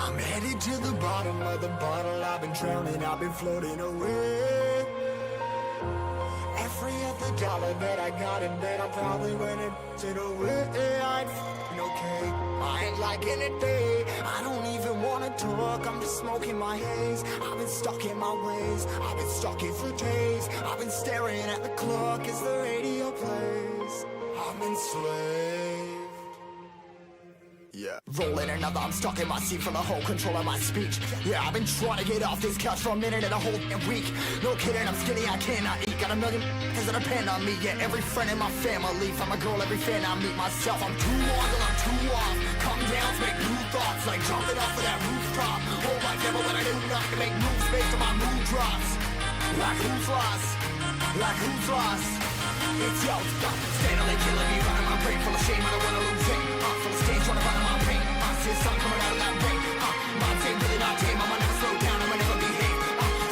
I'm headed to the bottom of the bottle. I've been drowning, I've been floating away. Every other dollar that I got in bed, I probably went and did away. I ain't f***ing okay, I ain't liking it, babe. I don't even wanna talk, I'm just smoking my haze. I've been stuck in my ways, I've been stuck here for days. I've been staring at the clock as the radio plays. I'm enslaved. Yeah. Rolling another, I'm stuck in my seat for the whole control of my speech. Yeah, I've been trying to get off this couch for a minute and a whole week. No kidding, I'm skinny, I cannot eat. Got a million cause that depend on me. Yeah, every friend in my family, from a girl, every fan I meet myself. I'm too on till I'm too off. Come down to make new thoughts, like jumping off of that rooftop. Whole life never when I do nothing, make moves based on my mood drops. Like who's lost? Like who's lost? It's yo, steadily killing me, running my brain full of shame, I don't wanna lose it. Full of stage, trying to run my pain. See the sun coming out of that rain. Mind saying really not tame, I'ma never slow down, I'ma never behave.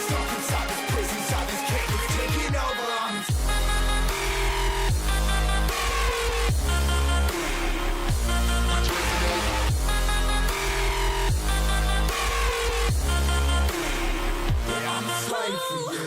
Stuck inside this prison, inside this cage, it's taking over. Yeah, I'm a slave for you.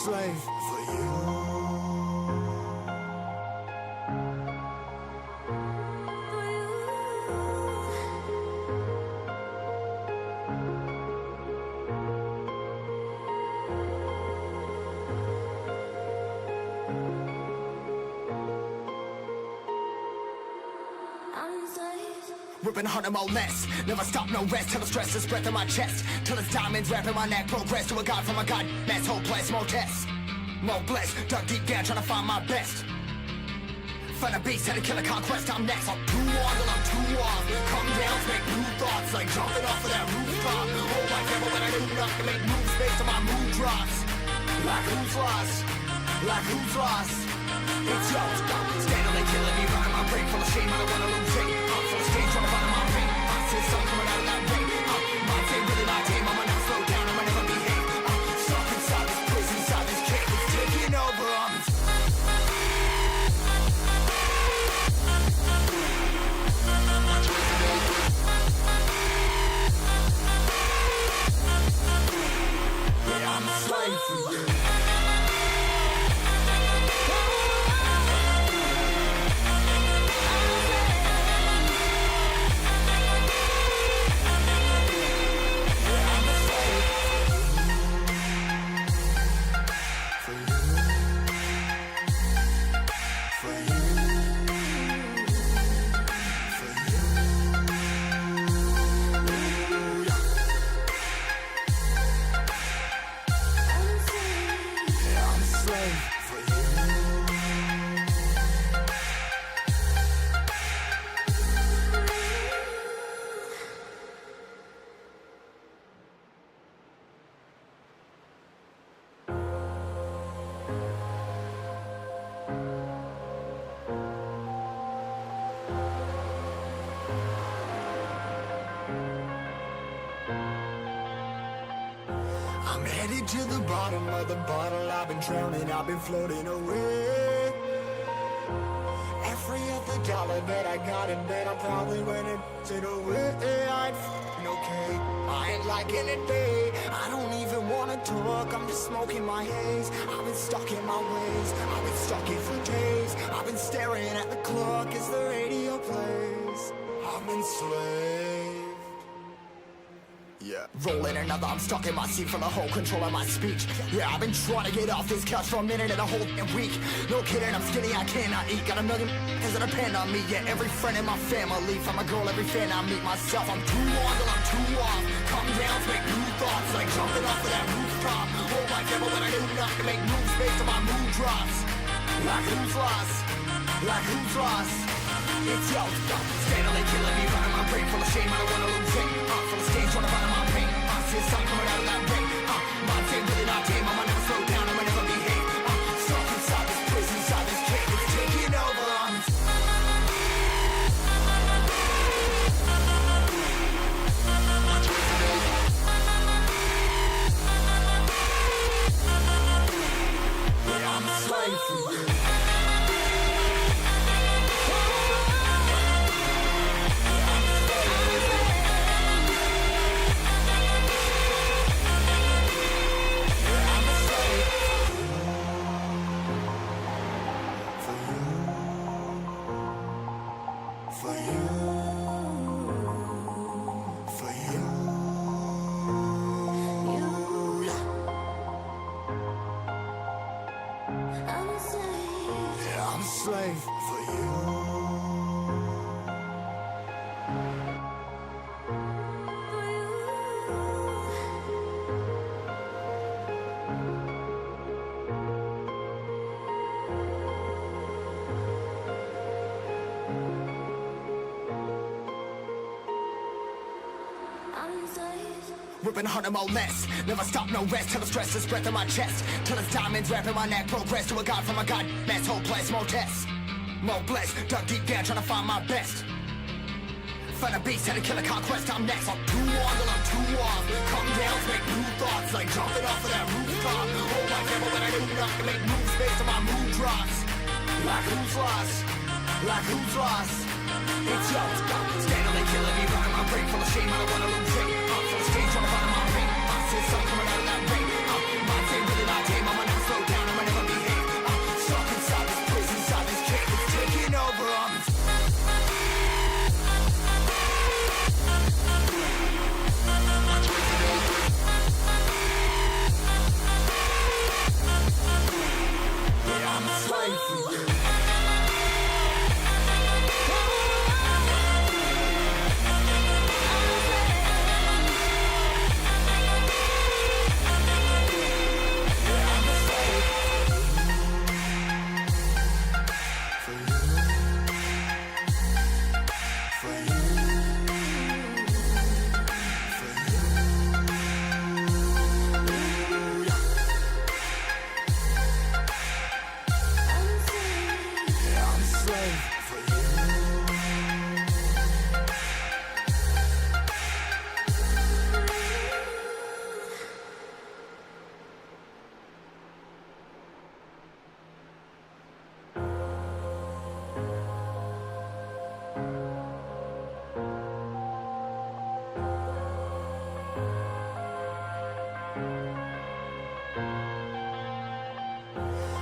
Slave for you. Ripping harder, more less. Never stop, no rest. Till the stress is breath in my chest. Till it's diamonds wrapping my neck. Progress to a god from a god. Mass hopeless, more tests. More blessed. Dug deep down, trying to find my best. Find a beast, had to kill a conquest. I'm next. I'm too on till I'm too off. Come down, make new thoughts, like jumping off of that rooftop. Whole life never when I do nothing, make moves based on my mood drops. Like who's lost? Like who's lost? It's yo, steadily killing me, running my brain full of shame, I don't wanna lose it. Full of stage, trying to run my pain. See the sun coming out of that rain. Mind saying really not tame, I'ma never slow down, I'ma never behave. Stuck inside this prison, inside this cage, it's taking over. Yeah, I'm a slave for you. I'm headed to the bottom of the bottle. I've been drowning, I've been floating away. Every other dollar that I got in bed, I probably went and did away. I ain't f***ing okay, I ain't liking it, babe. I don't even wanna talk, I'm just smoking my haze. I've been stuck in my ways, I've been stuck here for days. I've been staring at the clock as the radio plays. I'm enslaved. Yeah. Rolling another, I'm stuck in my seat for the whole control of my speech. Yeah, I've been trying to get off this couch for a minute and a whole week. No kidding, I'm skinny, I cannot eat. Got a million cause that depend on me. Yeah, every friend in my family, from a girl, every fan I meet myself. I'm too on till I'm too off. Come down to make new thoughts, like jumping off of that rooftop. Whole life never when I do nothing, make moves based on my mood drops. Like who's lost? Like who's lost? It's yo, steadily killing me, running my brain full of shame, I don't wanna lose it. Ripping harder, more less. Never stop, no rest. Till the stress is breath in my chest. Till it's diamonds wrapping my neck. Progress to a god from a god mess. Hopeless, more tests. More blessed. Dug deep down, trying to find my best. Find a beast, had to kill a conquest. I'm next. I'm too on till I'm too off. Come down, make new thoughts. Like jumping off of that rooftop. Hold my camera when I do not to make moves based on my mood drops. Like who's lost? Like who's lost? It's yours. Steadily killing me, running my brain full of shame. I don't wanna lose it. I'm full of stage, trying to find my pain. I see sun coming out of that rain. My day really not tame. I'ma never slow down. I'ma never behave. Stuck inside this prison, inside this cave. It's taking over. I'm a slave for you.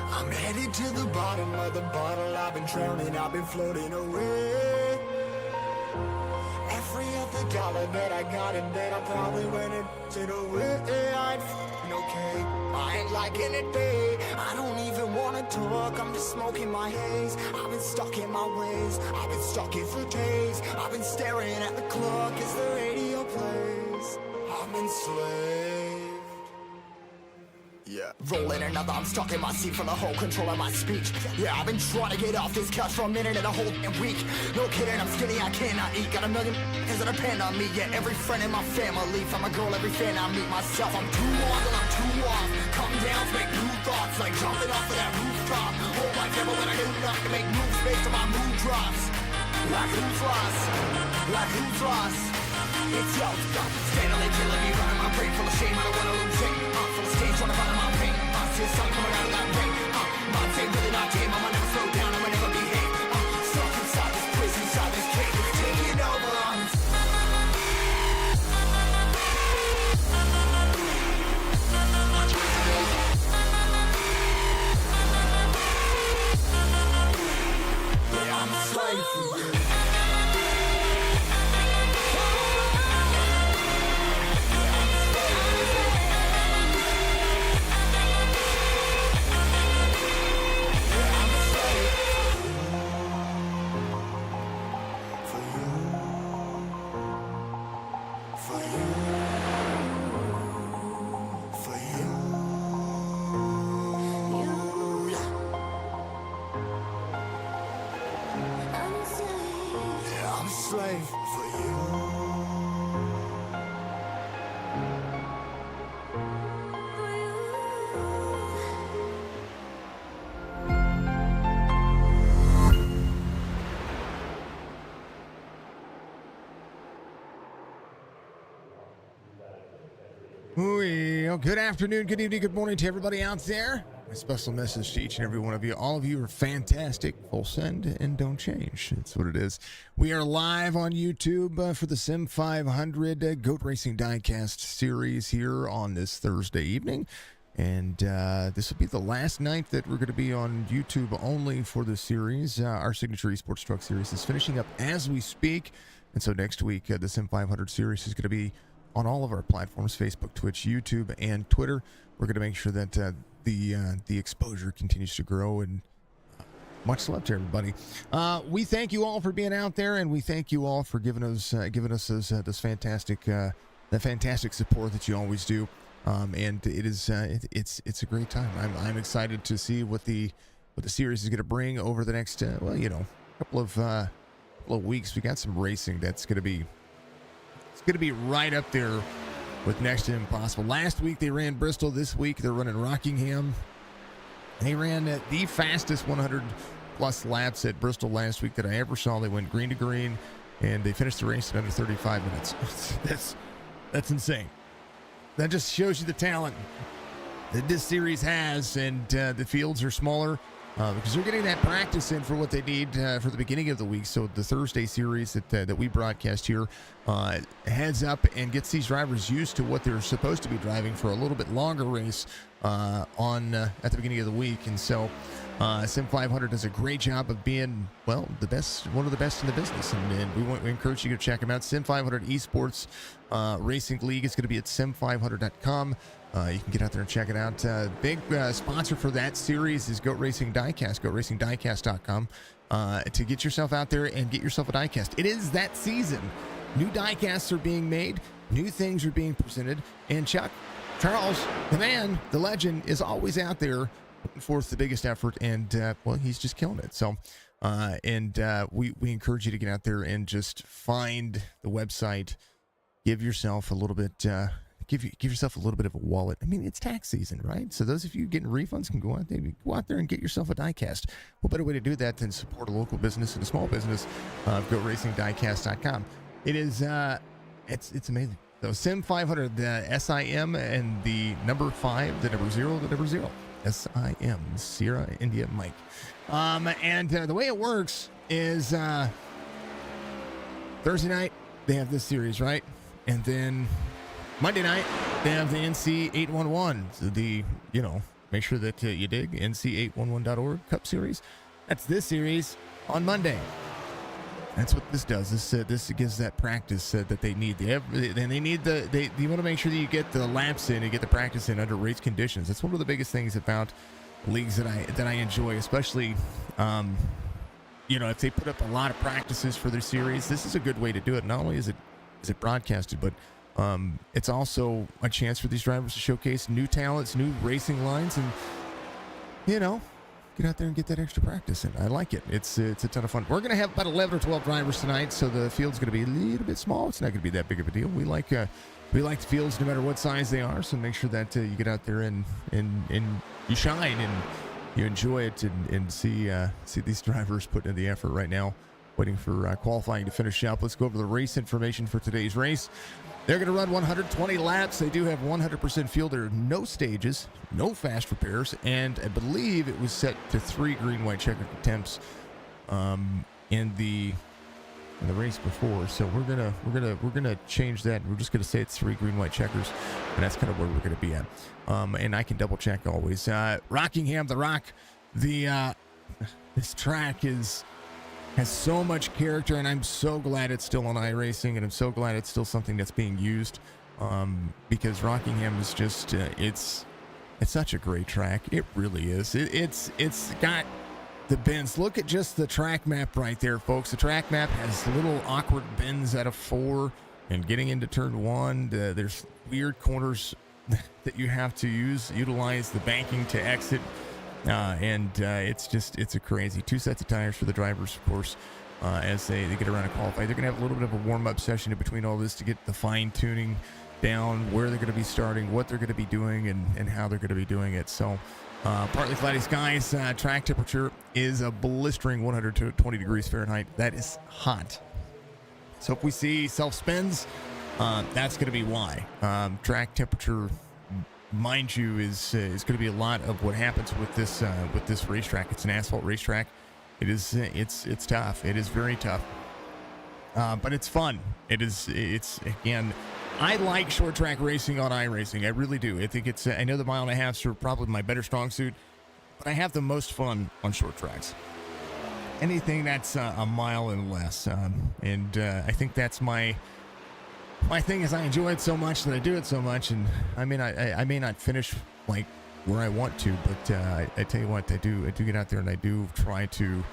I'm headed to the bottom of the bottle. I've been drowning, I've been floating away. Every other dollar that I got in debt, I probably went into the way. I ain't f***ing okay. I ain't liking it, babe. I don't even wanna talk, I'm just smoking my haze. I've been stuck in my ways, I've been stuck here for days. I've been staring at the clock as the radio plays. I'm enslaved. Yeah, rolling another, I'm stuck in my seat for the whole control of my speech. Yeah, I've been trying to get off this couch for a minute and a whole week. No kidding, I'm skinny, I cannot eat. Got a million cause that depend on me. Yeah, every friend in my family, from a girl, every fan I meet myself. I'm too on till I'm too off. Come down, make new thoughts, like jumping off of that rooftop. Hold my camera when I do not to make moves based on my mood drops. Like who's lost? Like who's lost? It's yours, steadily killing me, running my brain full of shame. I don't wanna lose it. I'm full of stage, trying to find my pain. I see the sun coming out of that rain. My day really not tame. I'ma never slow down. I'ma never behave. Stuck inside this prison, inside this cage. It's taking over. Yeah, I'm a slave for you. Slave for you. Well, good afternoon, good evening, good morning to everybody out there. A special message to each and every one of you. All of you are fantastic. Full send and don't change. That's what it is. We are live on YouTube for the Sim 500 Goat Racing Diecast series here on this Thursday evening. And this will be the last night that we're going to be on YouTube only for this series. Our signature eSports Truck series is finishing up as we speak. And so next week, the Sim 500 series is going to be on all of our platforms, Facebook, Twitch, YouTube, and Twitter. We're going to make sure that the exposure continues to grow, and much love to everybody. We thank you all for being out there, and we thank you all for giving us this fantastic support that you always do. And it is it's a great time. I'm excited to see what the series is going to bring over the next couple of weeks. We got some racing that's going to be going to be right up there with next to impossible. Last week they ran Bristol. This week they're running Rockingham. They ran the fastest 100-plus laps at Bristol last week that I ever saw. They went green to green, and they finished the race in under 35 minutes. That's insane. That just shows you the talent that this series has, and the fields are smaller because they're getting that practice in for what they need for the beginning of the week. So the Thursday series that we broadcast here heads up and gets these drivers used to what they're supposed to be driving for a little bit longer race at the beginning of the week. And so Sim 500 does a great job of being, well, the best, one of the best in the business, and we encourage you to check them out. Sim 500 eSports Racing League is going to be at sim500.com. You can get out there and check it out. Big sponsor for that series is Goat Racing Diecast, goatracingdiecast.com, to get yourself out there and get yourself a diecast. It is that season. New diecasts are being made, new things are being presented, and Charles, the man, the legend, is always out there putting forth the biggest effort, and well, he's just killing it. So we encourage you to get out there and just find the website, give yourself a little bit give yourself a little bit of a wallet. I mean, it's tax season, right? So those of you getting refunds can go out there and get yourself a diecast. What better way to do that than support a local business and a small business of GoRacingDiecast.com. It is it's amazing. So Sim 500, the SIM and the number 5, the number 0, the number 0. SIM, Sierra India Mike. And the way it works is Thursday night they have this series, right? And then Monday night, they have the NC 811. So make sure that you dig NC811.org Cup Series. That's this series on Monday. That's what this does. This gives that practice that they need. You want to make sure that you get the laps in and get the practice in under race conditions. That's one of the biggest things about leagues that I enjoy, especially if they put up a lot of practices for their series. This is a good way to do it. Not only is it broadcasted, but it's also a chance for these drivers to showcase new talents, new racing lines, and get out there and get that extra practice in. I like it. It's a ton of fun. We're going to have about 11 or 12 drivers tonight, so the field's going to be a little bit small. It's not going to be that big of a deal. We like the fields no matter what size they are, so make sure that you get out there and you shine and you enjoy it and see these drivers putting in the effort right now, waiting for qualifying to finish up. Let's go over the race information for today's race. They're going to run 120 laps. They do have 100% fuel. There are no stages, no fast repairs, and I believe it was set to 3 green, white checkered attempts in the race before. So we're gonna change that. We're just gonna say it's 3 green, white checkers, and that's kind of where we're gonna be at. And I can double check always. Rockingham, the Rock, this track has so much character, and I'm so glad it's still on iRacing, and I'm so glad it's still something that's being used, because Rockingham is just it's such a great track. It really is. It's got the bends. Look at just the track map right there, folks. The track map has little awkward bends out of 4, and getting into turn 1, there's weird corners that you have to utilize the banking to exit. It's a crazy 2 sets of tires for the drivers, of course, as they get around to qualify. They're going to have a little bit of a warm-up session in between all this to get the fine-tuning down, where they're going to be starting, what they're going to be doing, and how they're going to be doing it. So partly cloudy skies, track temperature is a blistering 120 degrees Fahrenheit. That is hot. So if we see self-spins, that's going to be why. Track temperature, mind you, is going to be a lot of what happens with this racetrack. It's an asphalt racetrack. It's tough. It is very tough, but it's fun. It's again, I like short track racing on iRacing. I really do. I think I know the 1.5 miles are probably my better strong suit, but I have the most fun on short tracks. Anything that's a mile and less, and I think that's my thing is I enjoy it so much that I do it so much, and I may not finish like where I want to, but I tell you what, I do get out there and I do try to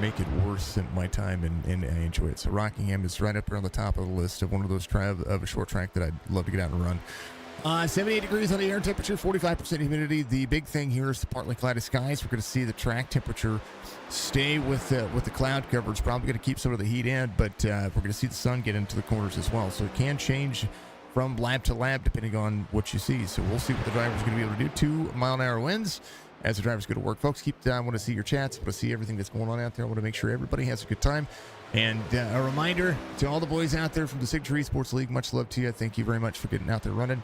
make it worth my time, and I enjoy it. So Rockingham is right up there on the top of the list of one of those of a short track that I'd love to get out and run. 78 degrees on the air temperature, 45% humidity. The big thing here is the partly cloudy skies. We're going to see the track temperature stay with the cloud cover. It's probably going to keep some of the heat in, but we're going to see the sun get into the corners as well. So it can change from lap to lap depending on what you see. So we'll see what the driver's going to be able to do. 2 mile-an-hour winds as the driver's going to work. Folks, I want to see your chats. I want to see everything that's going on out there. I want to make sure everybody has a good time. And a reminder to all the boys out there from the Signature Esports League, much love to you. Thank you very much for getting out there running.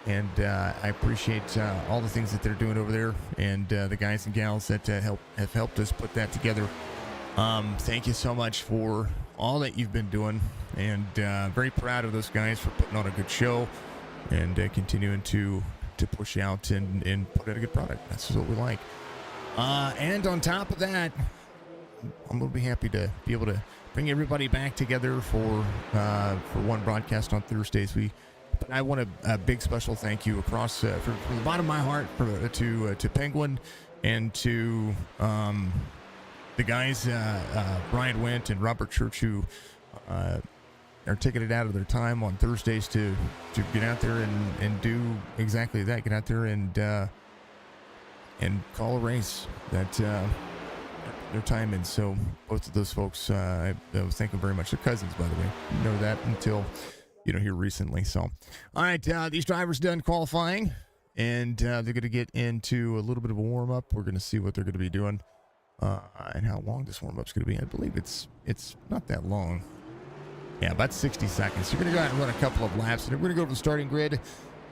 And I appreciate all the things that they're doing over there, and the guys and gals that have helped us put that together. Thank you so much for all that you've been doing, and very proud of those guys for putting on a good show and continuing to push out and put out a good product. That's what we like. And on top of that, I'm going to be happy to be able to bring everybody back together for one broadcast on Thursdays. But I want a big special thank you across from the bottom of my heart to Penguin and to the guys Brian Went and Robert Church, who are taking it out of their time on Thursdays to get out there and do exactly that. Get out there and call a race that their time in. So both of those folks, I thank them very much. They're cousins, by the way. You know that until here recently. So, all right, these drivers done qualifying, and they're going to get into a little bit of a warm-up. We're going to see what they're going to be doing and how long this warm-up's going to be. I believe it's not that long. Yeah, about 60 seconds. You're going to go out and run a couple of laps, and we're going to go to the starting grid, and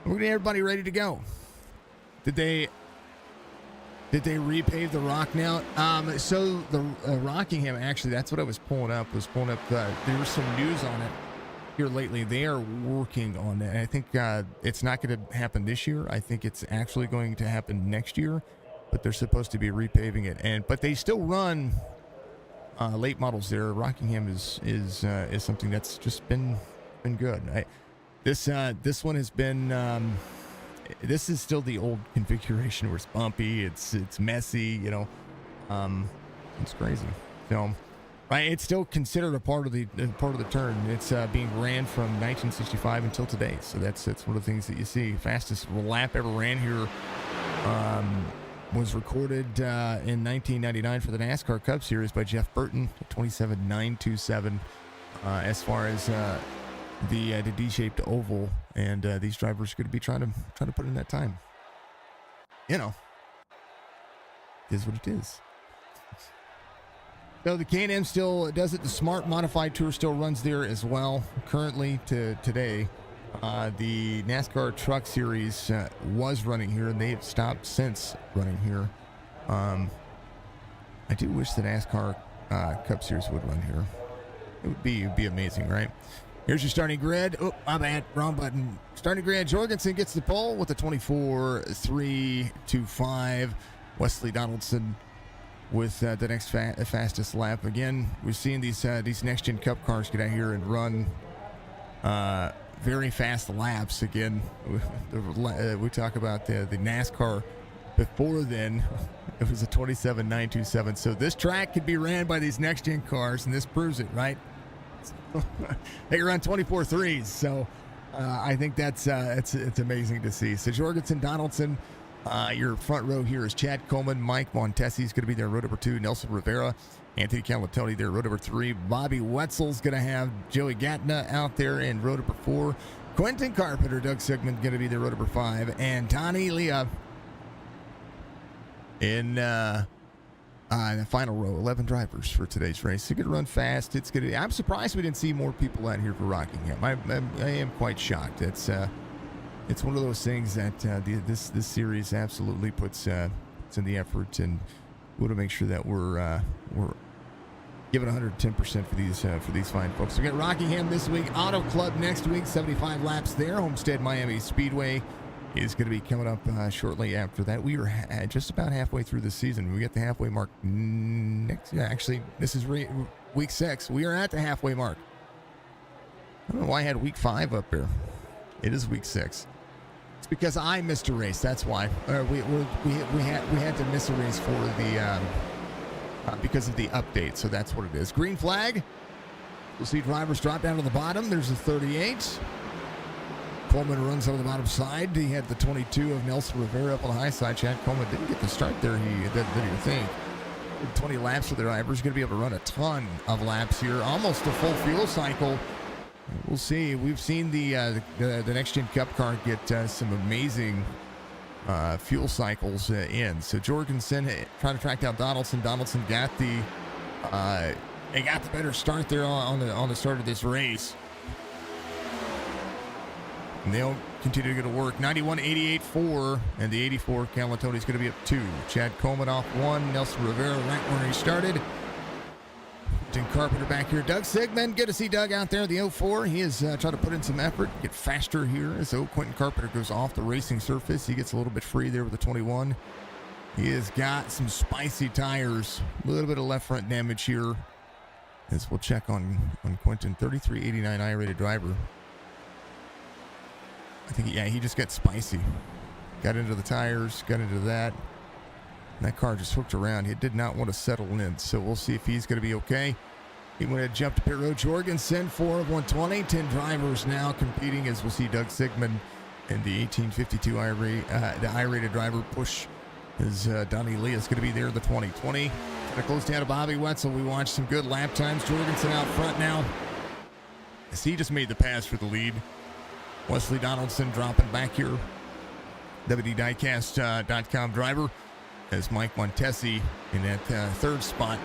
we're going to get everybody ready to go. Did they repave the rock now? So the Rockingham, actually, that's what I was pulling up. There was some news on it here lately. They are working on that. I think it's not going to happen this year. I think it's actually going to happen next year, but they're supposed to be repaving it. But they still run late models there. Rockingham is something that's just been good. This one has been. This is still the old configuration where it's bumpy, it's messy, it's crazy. So. Right, it's still considered a part of the turn. It's being ran from 1965 until today. So that's one of the things that you see. Fastest lap ever ran here was recorded in 1999 for the NASCAR Cup Series by Jeff Burton, 27.927. As far as the D-shaped oval, and these drivers are going to be trying to put in that time. It is what it is. So the Can-Am still does it. The Smart Modified Tour still runs there as well. Currently to today, the NASCAR Truck Series was running here, and they have stopped since running here. I do wish the NASCAR Cup Series would run here. It would be amazing, right? Here's your starting grid. Oh, my bad. Wrong button. Starting grid. Jorgensen gets the pole with a 24.325. Wesley Donaldson with the next fastest lap. Again, we're seeing these next-gen Cup cars get out here and run very fast laps. Again, we talk about the NASCAR before then. It was a 27.927. So this track could be ran by these next-gen cars, and this proves it, right? They run 24.3s. So I think it's amazing to see. So Jorgensen, Donaldson. Your front row here is Chad Coleman. Mike Montesi is going to be there, row number 2. Nelson Rivera, Anthony Calatoni there, row number 3. Bobby Wetzel's going to have Joey Gatna out there in row number 4. Quentin Carpenter, Doug Sigmund going to be there, row number 5. And Tony Leah in the final row. 11 drivers for today's race. It's going to run fast. I'm surprised we didn't see more people out here for Rockingham. I am quite shocked. It's one of those things that this series absolutely puts in the effort, and we want to make sure that we're giving 110% for these fine folks. We got Rockingham this week, Auto Club next week, 75 laps there. Homestead Miami Speedway is going to be coming up shortly after that. We are just about halfway through the season. We get the halfway mark next. Yeah, actually, this is week 6. We are at the halfway mark. I don't know why I had week 5 up there. It is week 6. It's because I missed a race. That's why we had to miss a race for the because of the update. So that's what it is. Green flag. We'll see drivers drop down to the bottom. There's a 38. Coleman runs over the bottom side. He had the 22 of Nelson Rivera up on the high side. Chad Coleman didn't get the start there. He did you think? 20 laps for the driver. He's going to be able to run a ton of laps here. Almost a full fuel cycle. We'll see. We've seen the Next Gen Cup car get some amazing fuel cycles in. So Jorgensen trying to track down Donaldson. Donaldson got the better start there on the start of this race. And they'll continue to go to work. 91.88.4, and the 84 Calatoni's going to be up 2. Chad Coleman off 1. Nelson Rivera right where he started. Tim Carpenter back here. Doug Sigmund, good to see Doug out there. The 04, he is trying to put in some effort, get faster here. So Quentin Carpenter goes off the racing surface. He gets a little bit free there with the 21. He has got some spicy tires. A little bit of left front damage here. As we'll check on Quentin. 33.89 I-rated driver. I think, he just got spicy. Got into the tires, got into that. And that car just hooked around. He did not want to settle in, so we'll see if he's going to be okay. He went ahead and jumped to pit road. Jorgensen, 4 of 120. 10 drivers now competing, as we'll see Doug Sigmund and the 1852 the I-rated driver push. As Donnie Lee is going to be there, the 2020. Going to close down to Bobby Wetzel. We watched some good lap times. Jorgensen out front now, as he just made the pass for the lead. Wesley Donaldson dropping back here. WDDiecast.com driver, as Mike Montesi in that third spot.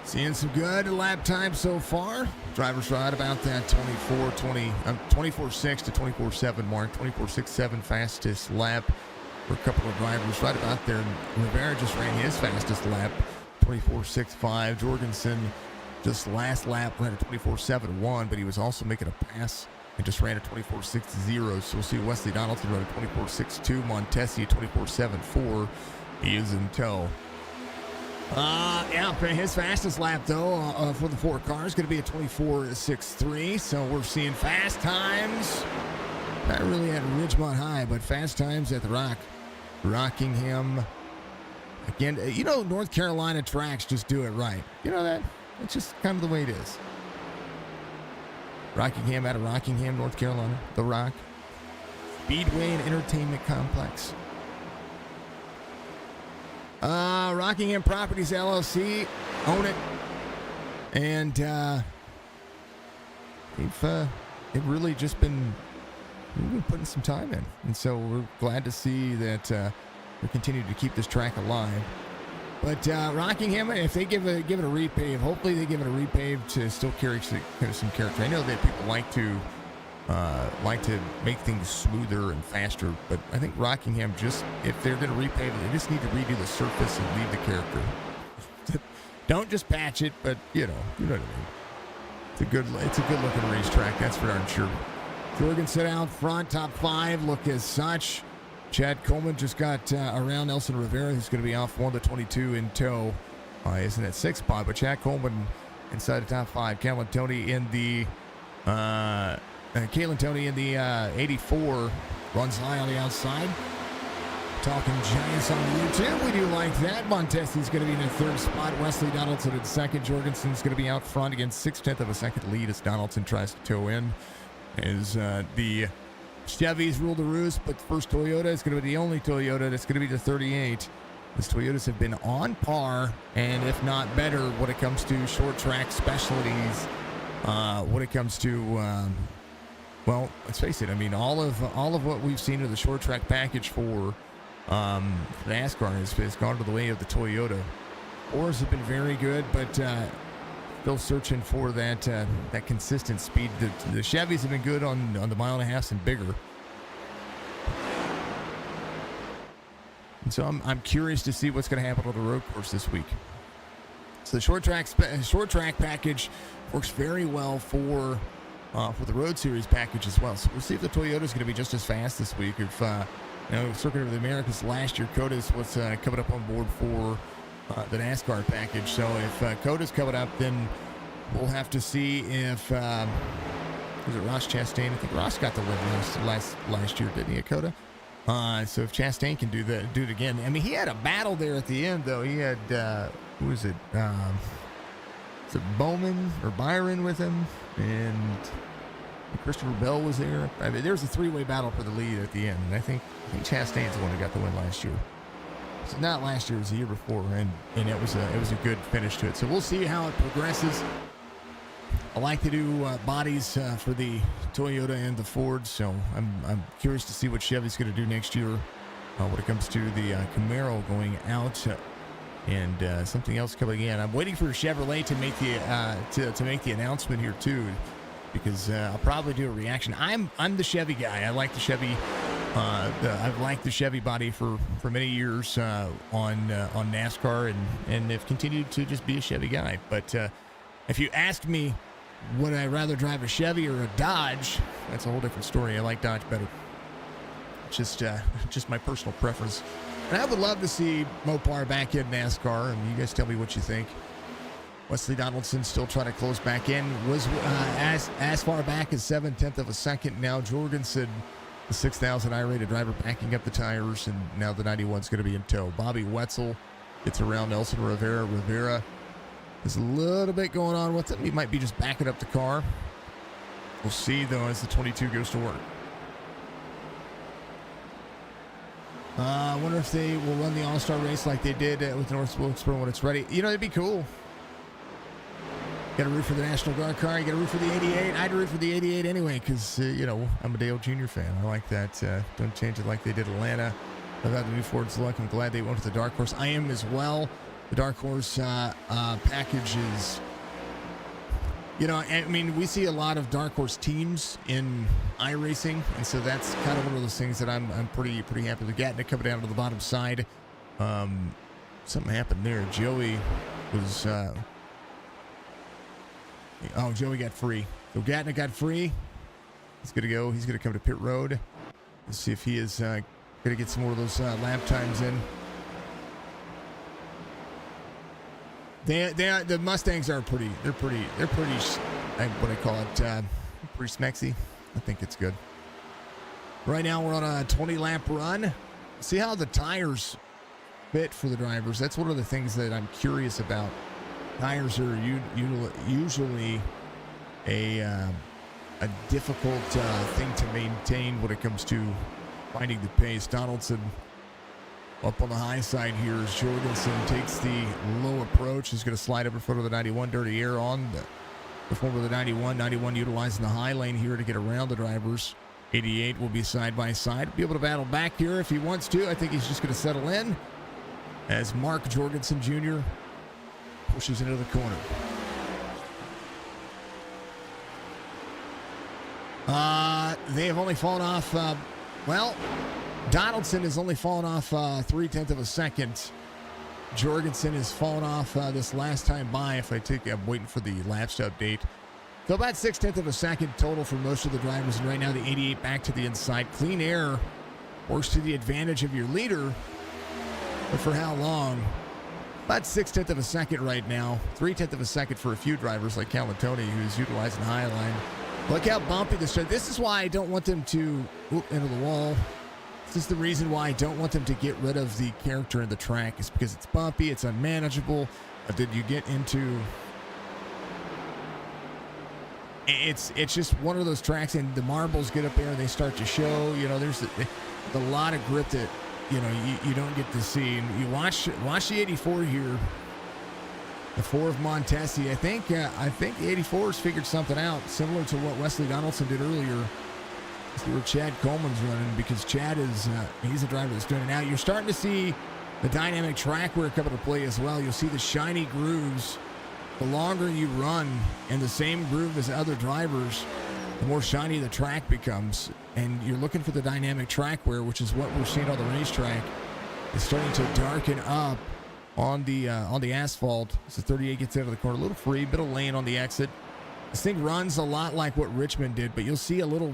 Seeing some good lap time so far. Drivers right about that 24.6 to 24.7 mark. 24.67 fastest lap for a couple of drivers right about there. Rivera just ran his fastest lap, 24.65. Jorgensen just last lap ran a 24.71, but he was also making a pass and just ran a 24.60. So we'll see Wesley Donaldson run a 24.62. Montesi a 24.74. He is in tow. His fastest lap, though, for the 4 cars, going to be a 24.63. So we're seeing fast times. Not really at Ridgemont High, but fast times at the Rockingham. Again, North Carolina tracks just do it right. You know that? It's just kind of the way it is. Rockingham out of Rockingham, North Carolina. The Rock. Speedway and Entertainment Complex. Rockingham Properties LLC. Own it. And they've really just been putting some time in. And so we're glad to see that we continue to keep this track alive. But Rockingham, if they give it a repave, hopefully they give it a repave to still carry some character. I know that people like to make things smoother and faster, but I think Rockingham, just if they're going to repave it, they just need to redo the surface and leave the character. Don't just patch it, but you know what I mean. It's a good looking racetrack, that's for darn sure. Jorgensen out front, top 5 look as such. Chad Coleman just got around Nelson Rivera, who's going to be off 1 to 22 in tow. Is in that 6th spot, but Chad Coleman inside the top 5. Kalen Tony in the 84 runs high on the outside. Talking Giants on YouTube, we do like that. Montesi's going to be in the 3rd spot. Wesley Donaldson in 2nd. Jorgensen's going to be out front against 6/10 of a second lead as Donaldson tries to tow in. As the Chevys rule the roost, but the first Toyota is going to be the only Toyota that's going to be the 38. These Toyotas have been on par, and if not better, when it comes to short track specialties. When it comes to, well, let's face it. I mean, all of what we've seen of the short track package for NASCAR has gone to the way of the Toyota. Oars have been very good, but still searching for that consistent speed. The Chevys have been good on the 1.5 miles and bigger. And so I'm curious to see what's going to happen on the road course this week. So the short track package works very well for the Road Series package as well. So we'll see if the Toyota is going to be just as fast this week. If Circuit of the Americas last year, Coda's was coming up on board for the NASCAR package. So if Coda's coming up, then we'll have to see if was it Ross Chastain? I think Ross got the win last year, didn't he, at Coda? So if Chastain can do it again. I mean, he had a battle there at the end, though. He had who was it? Was it Bowman or Byron with him? And Christopher Bell was there. I mean, there was a three-way battle for the lead at the end, and I think Chastain's the one that got the win last year. So not last year, it was the year before, and it was a good finish to it. So we'll see how it progresses. I like to do bodies for the Toyota and the Ford, so I'm curious to see what Chevy's going to do next year when it comes to the Camaro going out and something else coming in. I'm waiting for Chevrolet to make the to make the announcement here too, because I'll probably do a reaction. I'm the Chevy guy. I like the Chevy. I've liked the Chevy body for many years on NASCAR and have continued to just be a Chevy guy. But if you ask me, would I rather drive a Chevy or a Dodge? That's a whole different story. I like Dodge better. Just my personal preference. And I would love to see Mopar back in NASCAR. I mean, you guys tell me what you think. Wesley Donaldson still trying to close back in. Was as far back as 7/10 of a second. Now Jorgensen, the 6,000 I-rated driver, backing up the tires, and now the 91's going to be in tow. Bobby Wetzel gets around Nelson Rivera. Rivera, there's a little bit going on with him. He might be just backing up the car. We'll see, though, as the 22 goes to work. I wonder if they will run the All-Star race like they did with North Wilkesboro when it's ready. You know, it'd be cool. Got to root for the National Guard car. You got to root for the 88. I'd root for the 88 anyway because, you know, I'm a Dale Jr. fan. I like that. Don't change it like they did Atlanta. I've had the new Ford's luck. I'm glad they went with the Dark Horse. I am as well. The Dark Horse package is, you know, I mean, we see a lot of Dark Horse teams in iRacing, and so that's kind of one of those things that I'm pretty happy with. Gatna coming down to the bottom side. Something happened there. Joey was, Joey got free. So Gatna got free. He's going to go. He's going to come to pit road. Let's see if he is going to get some more of those lap times in. The Mustangs are pretty. They're pretty. What I call it, pretty smexy. I think it's good. Right now we're on a 20 lap run. See how the tires fit for the drivers. That's one of the things that I'm curious about. Tires are usually a difficult thing to maintain when it comes to finding the pace. Donaldson up on the high side here as Jorgensen takes the low approach. He's going to slide up in front of the 91. Dirty air on the form of the 91. 91 utilizing the high lane here to get around the drivers. 88 will be side by side. Be able to battle back here if he wants to. I think he's just going to settle in as Mark Jorgensen Jr. pushes into the corner. They have only fallen off, Donaldson has only fallen off 0.3 of a second. Jorgensen has fallen off this last time by. I'm waiting for the laps to update. So about 0.6 of a second total for most of the drivers. And right now the 88 back to the inside. Clean air works to the advantage of your leader. But for how long? About 0.6 of a second right now. 0.3 of a second for a few drivers like Calatoni, who's utilizing the high line. Look how bumpy this is. This is why I don't want them to into the wall. This is the reason why I don't want them to get rid of the character in the track. It's because it's bumpy, it's unmanageable. Then you get into... It's just one of those tracks, and the marbles get up there and they start to show. You know, there's a lot of grip that, you know, you don't get to see. And you watch the 84 here. The 4 of Montesi. I think the 84 has figured something out, similar to what Wesley Donaldson did earlier. See where Chad Coleman's running, because Chad is he's a driver that's doing it now. You're starting to see the dynamic track work come into play as well. You'll see the shiny grooves. The longer you run in the same groove as other drivers, the more shiny the track becomes. And you're looking for the dynamic track wear, which is what we're seeing on the racetrack. It's starting to darken up on the asphalt. So 38 gets out of the corner, a little free, bit of lane on the exit. This thing runs a lot like what Richmond did, but you'll see a little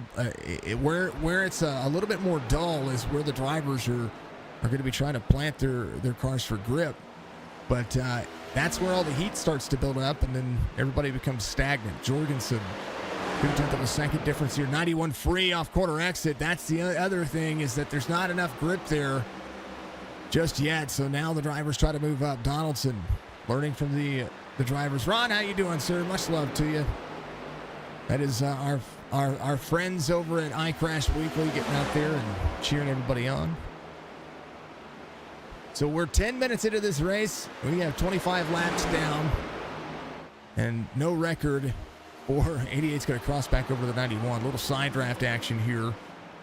where it's a little bit more dull is where the drivers are going to be trying to plant their cars for grip. But that's where all the heat starts to build up, and then everybody becomes stagnant. Jorgensen, 0.2 of a second difference here. 91 free off corner exit. That's the other thing, is that there's not enough grip there just yet. So now the drivers try to move up. Donaldson learning from the drivers. Ron, how you doing, sir? Much love to you. That is our our friends over at iCrash Weekly getting out there and cheering everybody on. So we're 10 minutes into this race. We have 25 laps down and no record for 88's going to cross back over the 91. A little side draft action here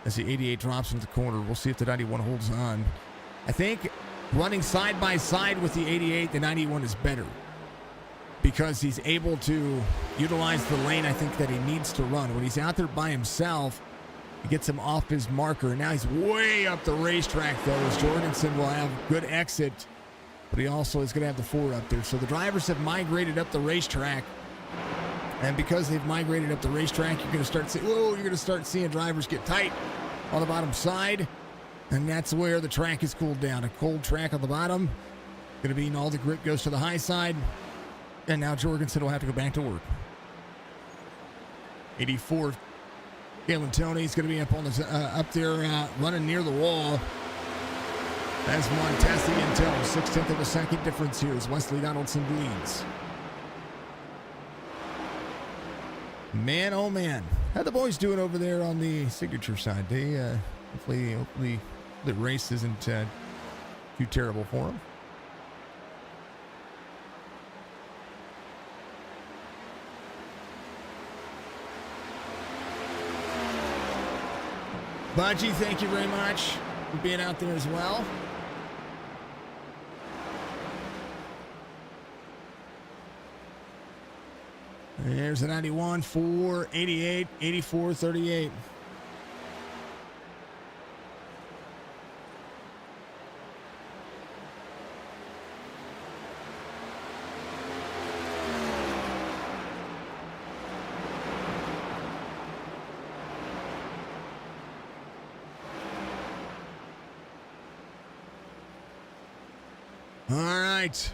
as the 88 drops into the corner. We'll see if the 91 holds on. I think running side by side with the 88, the 91 is better because he's able to utilize the lane I think that he needs to run. When he's out there by himself, he gets him off his marker. Now he's way up the racetrack, though, as Jorgensen will have good exit, but he also is going to have the 4 up there. So the drivers have migrated up the racetrack, and because they've migrated up the racetrack, you're going to start seeing drivers get tight on the bottom side, and that's where the track is cooled down. A cold track on the bottom, going to mean all the grip goes to the high side, and now Jorgensen will have to go back to work. 84. Galen Tony's going to be up on the up there running near the wall. As Montesi and Tell, 0.6 of a second difference here as Wesley Donaldson leads. Man, oh man, how the boys doing over there on the signature side? They hopefully the race isn't too terrible for them. Budgie, thank you very much for being out there as well. There's the 91, 4, 88, 84, 38. All right.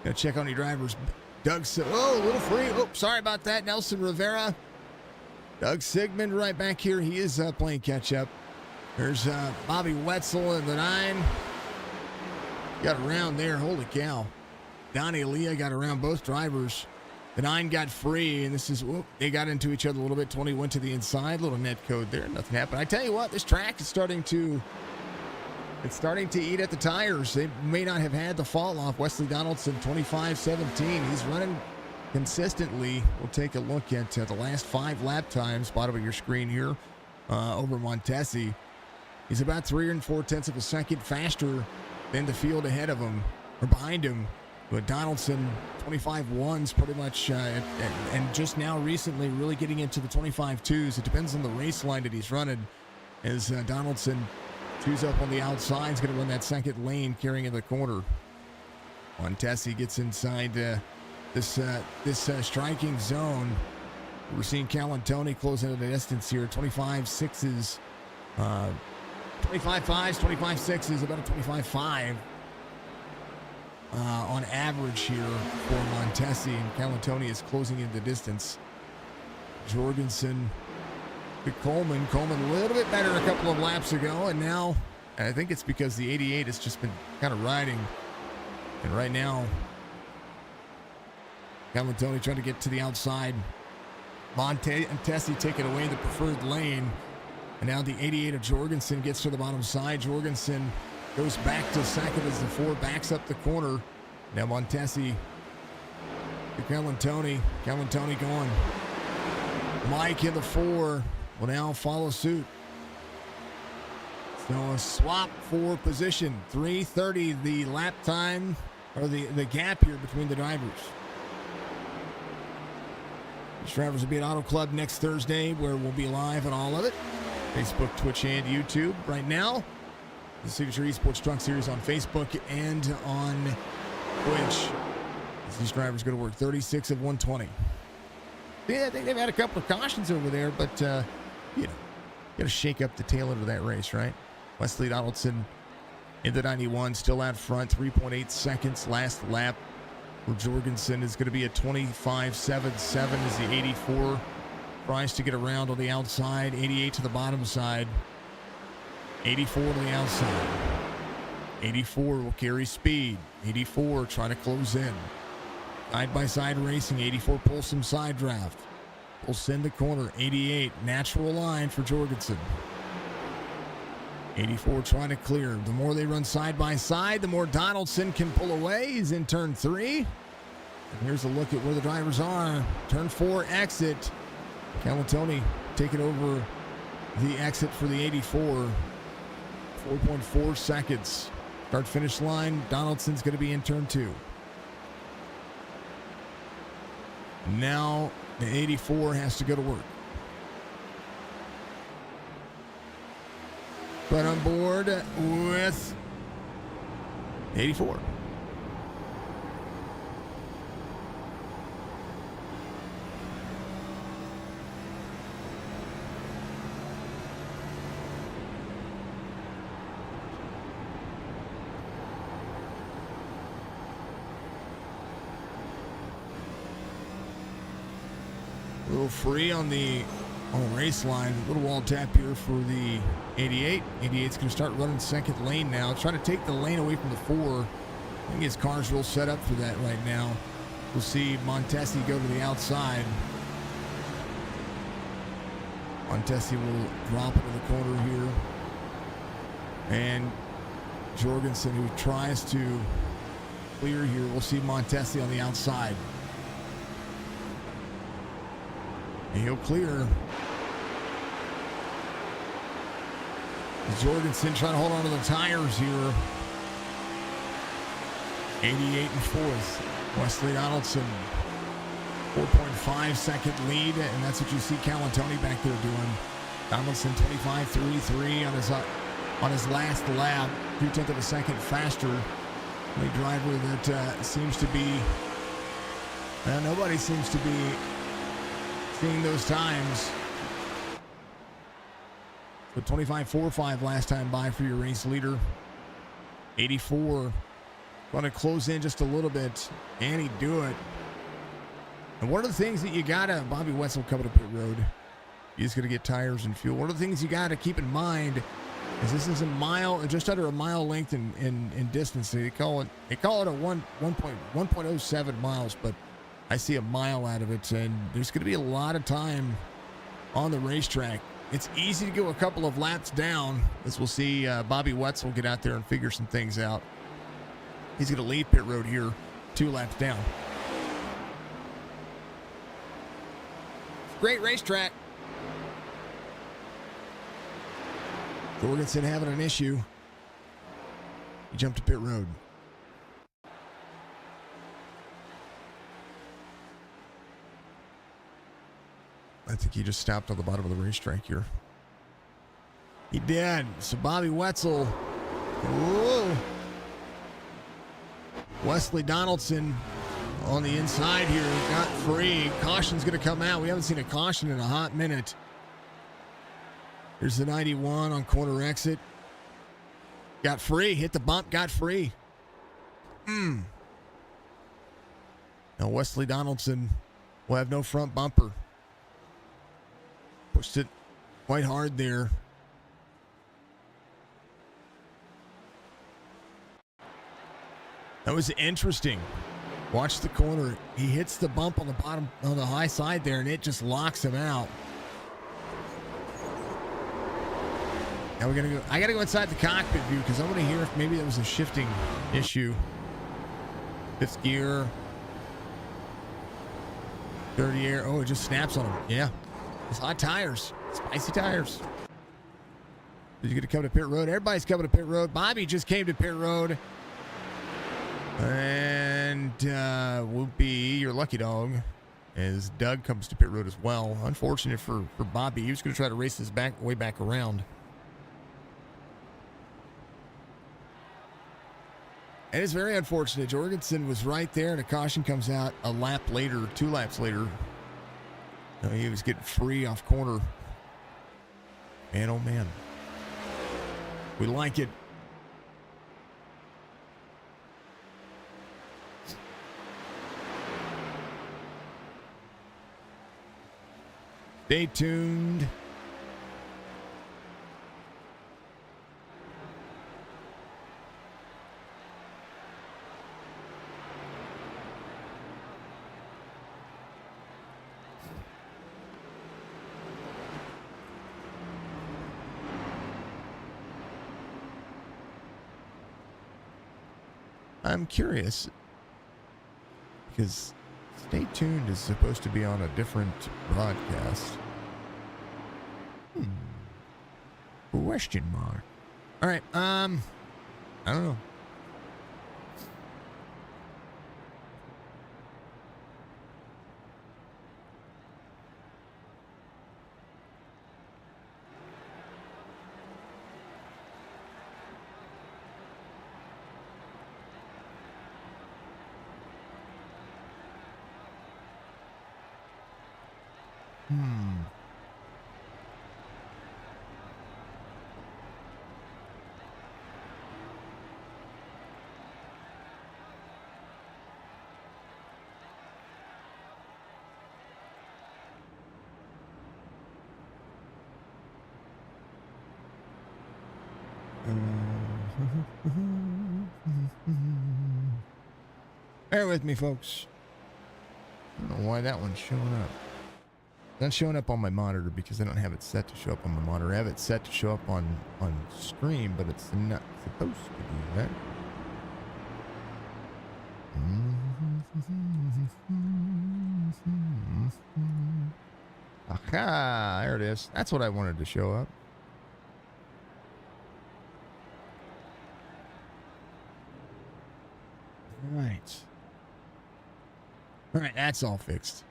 Gotta check on your drivers. A little free. Oh, sorry about that. Nelson Rivera. Doug Sigmund right back here. He is playing catch up. There's Bobby Wetzel in the 9. Got around there. Holy cow. Donnie Leah got around both drivers. The 9 got free, and this is, they got into each other a little bit. 20 went to the inside. Little net code there. Nothing happened. I tell you what, this track is starting to eat at the tires. They may not have had the fall off. Wesley Donaldson, 25-17. He's running consistently. We'll take a look at the last 5 lap times, bottom of your screen here, over Montesi. He's about 3 4/10 of a second faster than the field ahead of him, or behind him. But Donaldson, 25-1s pretty much, and just now recently really getting into the 25-2s. It depends on the race line that he's running. As Donaldson 2's up on the outside, he's going to run that second lane, carrying in the corner. Montesi gets inside this striking zone. We're seeing Callan Tony close into the distance here. 25-6s, 25-5s, 25-6s, about a 25-5 on average here for Montesi, and Callan Tony is closing in the distance. Jorgensen to Coleman. Coleman a little bit better a couple of laps ago, and now I think it's because the 88 has just been kind of riding. And right now, Callan Tony trying to get to the outside. Montesi taking away the preferred lane. And now the 88 of Jorgensen gets to the bottom side. Jorgensen goes back to second as the 4 backs up the corner. Now Montesi to Callan Tony. Callan Tony going. Mike in the 4 will now follow suit. So a swap for position. 3:30 the lap time, or the gap here between the drivers. These drivers will be at Auto Club next Thursday, where we'll be live on all of it. Facebook, Twitch, and YouTube. Right now, the Signature Esports Truck Series on Facebook and on Twitch. As these drivers go to work. 36 of 120. Yeah, I think they've had a couple of cautions over there, but, you know, got to shake up the tail end of that race, right? Wesley Donaldson in the 91, still out front, 3.8 seconds last lap. For Jorgensen is going to be a 25.77 as the 84 tries to get around on the outside. 88 to the bottom side. 84 to the outside. 84 will carry speed. 84 trying to close in. Side-by-side racing. 84 pulls some side draft. will send the corner. 88, natural line for Jorgensen. 84 trying to clear. The more they run side by side, the more Donaldson can pull away. He's in turn 3. And here's a look at where the drivers are. Turn 4 exit. Calatoni taking over the exit for the 84. 4.4 seconds. Start finish line. Donaldson's going to be in turn 2. Now the 84 has to go to work. Right on board with 84. A little free on the race line. A little wall tap here for the 88. 88's going to start running second lane now. Trying to take the lane away from the 4. I think his car's real set up for that right now. We'll see Montesi go to the outside. Montesi will drop into the corner here. And Jorgensen, who tries to clear here, we'll see Montesi on the outside. And he'll clear. Jorgensen trying to hold on to the tires here. 88 and 4th. Wesley Donaldson. 4.5 second lead, and that's what you see Calatoni back there doing. Donaldson 25.33 on his last lap. 0.2 of a second faster. The driver that seems to be, nobody seems to be seeing those times. But 25.45 last time by for your race leader. 84. Want to close in just a little bit. And he'd do it. And one of the things that you gotta, Bobby Wetzel coming to pit road. He's gonna get tires and fuel. One of the things you gotta keep in mind is this is a mile, just under a mile length in distance. They call it a 1.07 miles, but I see a mile out of it, and there's gonna be a lot of time on the racetrack. It's easy to go a couple of laps down, as we'll see Bobby Wetzel get out there and figure some things out. He's going to lead pit road here, 2 laps down. Great racetrack. Jorgensen having an issue. He jumped to pit road. I think he just stopped on the bottom of the racetrack here. He did. So Bobby Wetzel. Whoa. Wesley Donaldson on the inside here. Got free. Caution's going to come out. We haven't seen a caution in a hot minute. Here's the 91 on corner exit. Got free. Hit the bump. Got free. Now Wesley Donaldson will have no front bumper. Pushed it quite hard there. That was interesting. Watch the corner. He hits the bump on the bottom, on the high side there, and it just locks him out. Now we're gonna go. I gotta go inside the cockpit view because I want to hear if maybe that was a shifting issue. 5th gear. 30 air. Oh, it just snaps on him. Yeah. It's hot tires. Spicy tires. Did you get to come to pit road? Everybody's coming to pit road. Bobby just came to pit road. And will be your lucky dog as Doug comes to pit road as well. Unfortunate for Bobby. He was going to try to race his way back around. And it's very unfortunate. Jorgensen was right there, and a caution comes out a lap later, 2 laps later. He was getting free off corner. Man, oh man. We like it. Stay tuned. I'm curious because Stay Tuned is supposed to be on a different broadcast. Question mark. All right. I don't know. Bear with me, folks. I don't know why that one's showing up. It's not showing up on my monitor because I don't have it set to show up on my monitor. I have it set to show up on stream, but it's not supposed to do that. Aha, there it is. That's what I wanted to show up. All right, that's all fixed.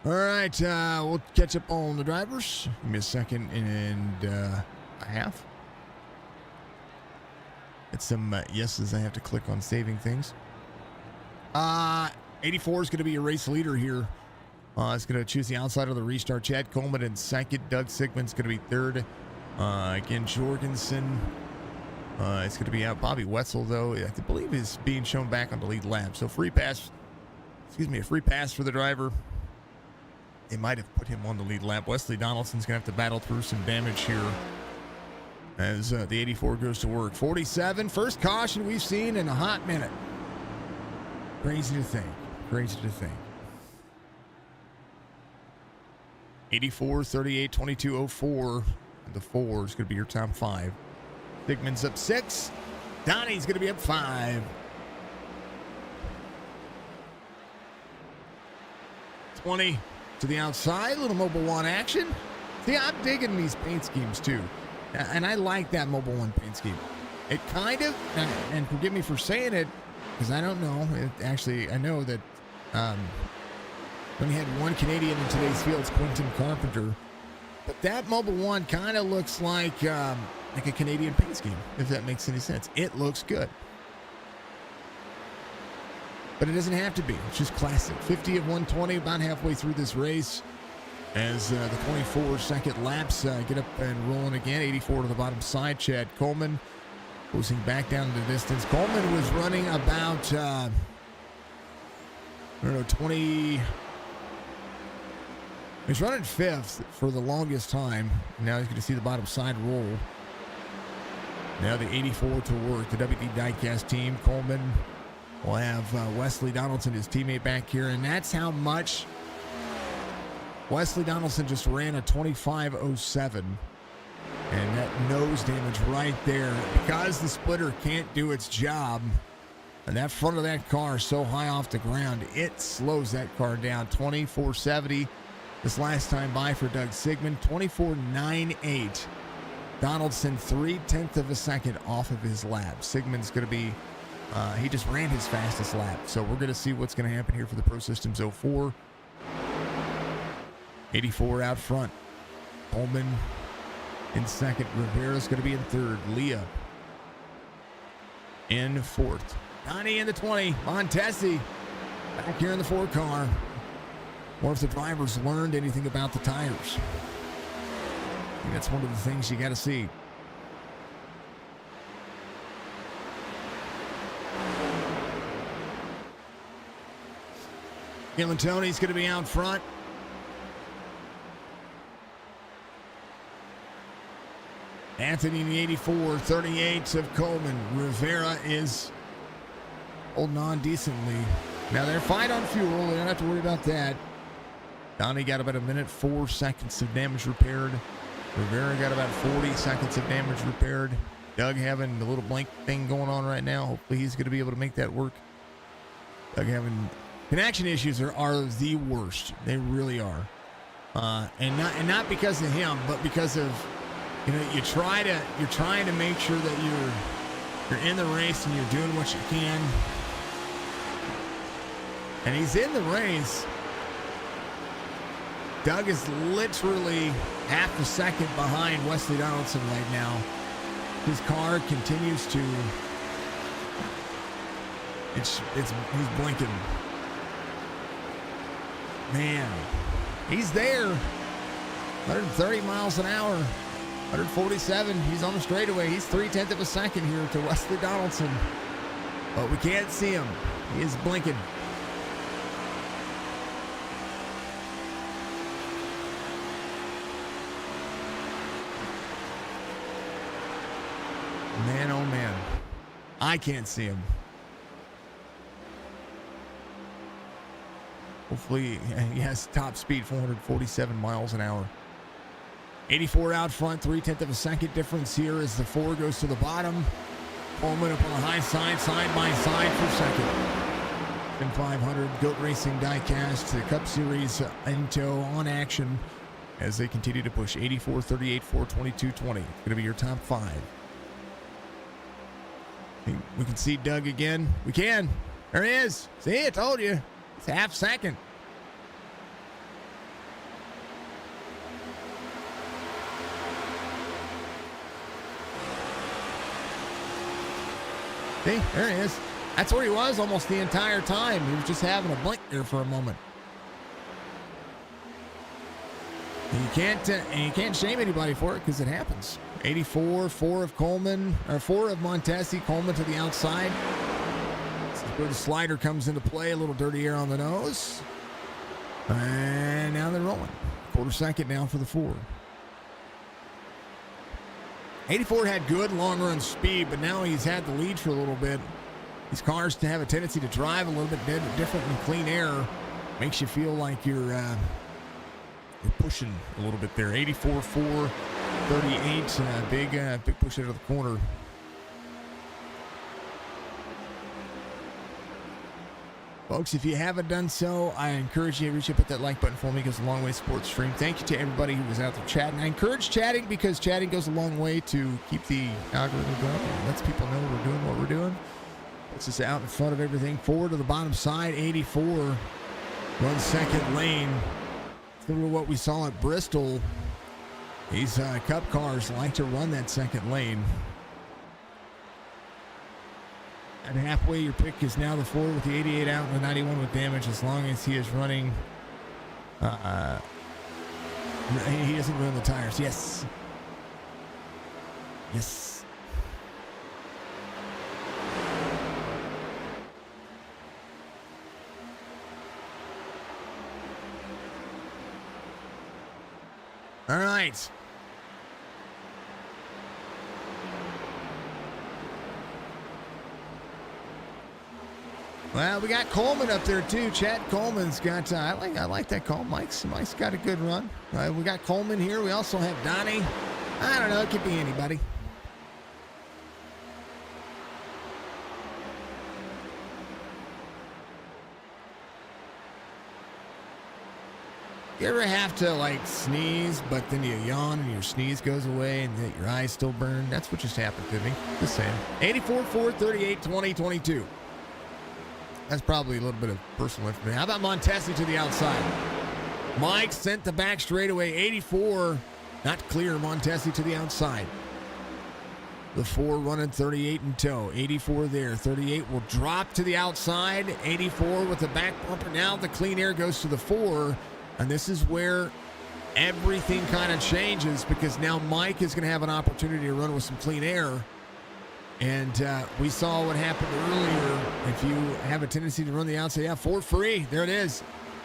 All right, we'll catch up on the drivers. Give me a second and a half. Get some yeses. I have to click on saving things. 84 is going to be a race leader here. It's going to choose the outside of the restart. Chad Coleman in second. Doug Sigmund's going to be third. Again, Jorgensen. It's going to be out. Bobby Wetzel, though, I believe is being shown back on the lead lap. So free pass. Excuse me, a free pass for the driver. They might have put him on the lead lap. Wesley Donaldson's going to have to battle through some damage here as the 84 goes to work. 47, first caution we've seen in a hot minute. Crazy to think. Crazy to think. 84, 38, 22, 04. The 4 is going to be your top 5. Sigmund's up 6. Donnie's going to be up 5. 20 to the outside. Little Mobile 1 action. See, I'm digging these paint schemes too. And I like that Mobile 1 paint scheme. It kind of, and forgive me for saying it, because I don't know. Actually, I know that when you had one Canadian in today's field, it's Quentin Carpenter. But that Mobile 1 kind of looks like a Canadian paint scheme, if that makes any sense. It looks good. But it doesn't have to be. It's just classic. 50 of 120, about halfway through this race. As the 24 second laps get up and rolling again. 84 to the bottom side. Chad Coleman closing back down the distance. Coleman was running about, 20. He's running 5th for the longest time. Now he's going to see the bottom side roll. Now the 84 to work. The WD Diecast team. Coleman will have Wesley Donaldson, his teammate, back here. And that's how much Wesley Donaldson just ran a 25.07. And that nose damage right there. Because the splitter can't do its job, and that front of that car is so high off the ground, it slows that car down. 24.70 this last time by for Doug Sigmund. 24.98. Donaldson 0.3 of a second off of his lap. Sigmund's going to be, he just ran his fastest lap. So we're going to see what's going to happen here for the Pro Systems 04. 84 out front. Coleman in second. Rivera's going to be in third. Leah in fourth. Donnie in the 20. Montesi back here in the 4 car. Or if the drivers learned anything about the tires. I think that's one of the things you got to see. Galen Tony's going to be out front. Anthony in the 84, 38 of Coleman. Rivera is holding on decently. Now they're fine on fuel. They don't have to worry about that. Donnie got about 1:04 of damage repaired. Rivera got about 40 seconds of damage repaired. Doug having the little blank thing going on right now. Hopefully he's going to be able to make that work. Doug having connection issues are the worst. They really are. And not because of him, but because of, you're trying to make sure that you're in the race and you're doing what you can. And he's in the race. Doug is literally half a second behind Wesley Donaldson right now. His car continues to, he's blinking. Man, he's there. 130 miles an hour, 147. He's on the straightaway. He's 0.3 of a second here to Wesley Donaldson. But we can't see him. He is blinking. Man, oh man. I can't see him. Hopefully he has top speed, 447 miles an hour. 84 out front, 0.3 of a second difference here as the 4 goes to the bottom. Coleman up on the high side, side by side for second. And 500 Goat Racing Diecast, the Cup Series in tow on action as they continue to push. 84, 38, 4, 22, 20. It's going to be your top 5. We can see Doug again. We can. There he is. See, I told you. It's a half second. See, there he is. That's where he was almost the entire time. He was just having a blink there for a moment. And you can't shame anybody for it because it happens. 84, 4 of Coleman, or 4 of Montesi, Coleman to the outside. This is where the slider comes into play, a little dirty air on the nose. And now they're rolling. Quarter second now for the 4. 84 had good long run speed, but now he's had the lead for a little bit. These cars have a tendency to drive a little bit different in clean air. Makes you feel like you're pushing a little bit there. 84, 4, 38, big push into the corner. Folks, if you haven't done so, I encourage you to reach up, hit that like button for me. It goes a long way to support the stream. Thank you to everybody who was out there chatting. I encourage chatting because chatting goes a long way to keep the algorithm going. It lets people know we're doing what we're doing. Puts us out in front of everything. Forward to the bottom side, 84. 1 second lane. Similar to what we saw at Bristol. These Cup cars like to run that second lane. At halfway, your pick is now the 4 with the 88 out and the 91 with damage, as long as he is running. He doesn't run the tires. Yes. Yes. All right. Well, we got Coleman up there too. Chad Coleman's got. I like that call. Mike's got a good run. We got Coleman here. We also have Donnie. I don't know. It could be anybody. You ever have to like sneeze, but then you yawn and your sneeze goes away and your eyes still burn? That's what just happened to me. Just saying. 84, 4, 38, 20, 22. That's probably a little bit of personal information. How about Montesi to the outside? Mike sent the back straightaway. 84, not clear. Montesi to the outside. The 4 running 38 in tow. 84 there. 38 will drop to the outside. 84 with the back bumper. Now the clean air goes to the 4. And this is where everything kind of changes because now Mike is going to have an opportunity to run with some clean air. And we saw what happened earlier. If you have a tendency to run the outside, yeah, 4 free. There it is.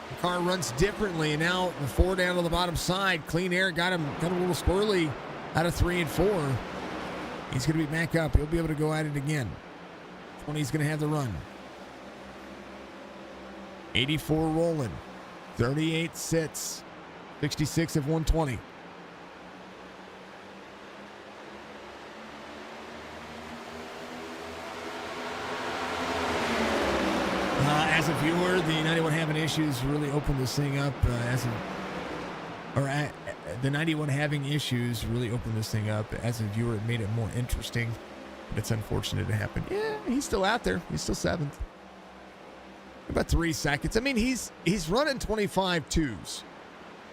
The car runs differently. And now the 4 down to the bottom side. Clean air got him a little squirrely out of 3 and 4. He's going to be back up. He'll be able to go at it again. 20's going to have the run. 84 rolling. 38 sits. 66 of 120. a viewer, the 91 having issues really opened this thing up the 91 having issues really opened this thing up. As a viewer, it made it more interesting. But it's unfortunate it happened. Yeah, he's still out there. He's still 7th. About 3 seconds. I mean, he's running 25 twos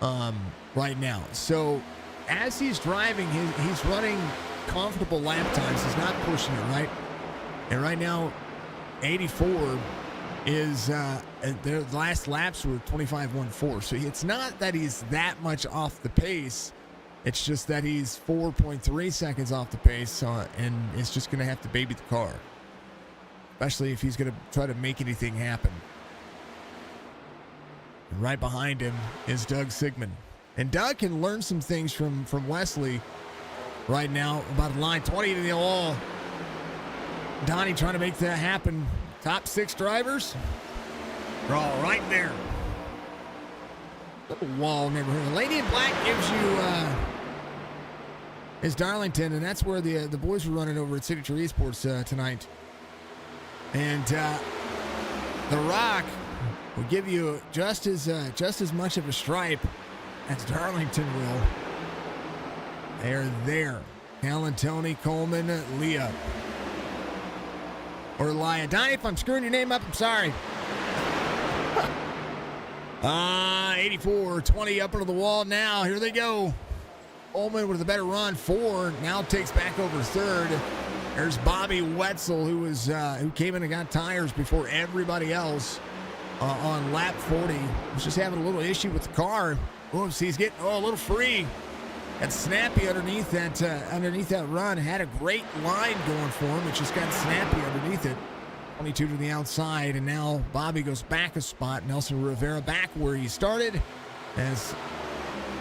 right now. So as he's driving, he's running comfortable lap times. He's not pushing it, right? And right now, 84 is their last laps were 25.14. So it's not that he's that much off the pace. It's just that he's 4.3 seconds off the pace, and it's just going to have to baby the car, especially if he's going to try to make anything happen. And right behind him is Doug Sigmund. And Doug can learn some things from Wesley right now about the line. 20 to the wall. Donnie trying to make that happen. Top 6 drivers. They're all right there. Little wall neighborhood. Lady in Black gives you is Darlington, and that's where the boys were running over at Signature Esports tonight. And the Rock will give you just as much of a stripe as Darlington will. They're there. Alan, Tony, Coleman, Leah. Or Elia. Donnie, if I'm screwing your name up, I'm sorry. 84, 20 up into the wall now. Here they go. Coleman with a better run. 4 now takes back over 3rd. There's Bobby Wetzel, who came in and got tires before everybody else on lap 40. Was just having a little issue with the car. Oops, he's getting a little free. Got snappy underneath that run. Had a great line going for him. It just got snappy underneath it. 22 to the outside, and now Bobby goes back a spot. Nelson Rivera back where he started as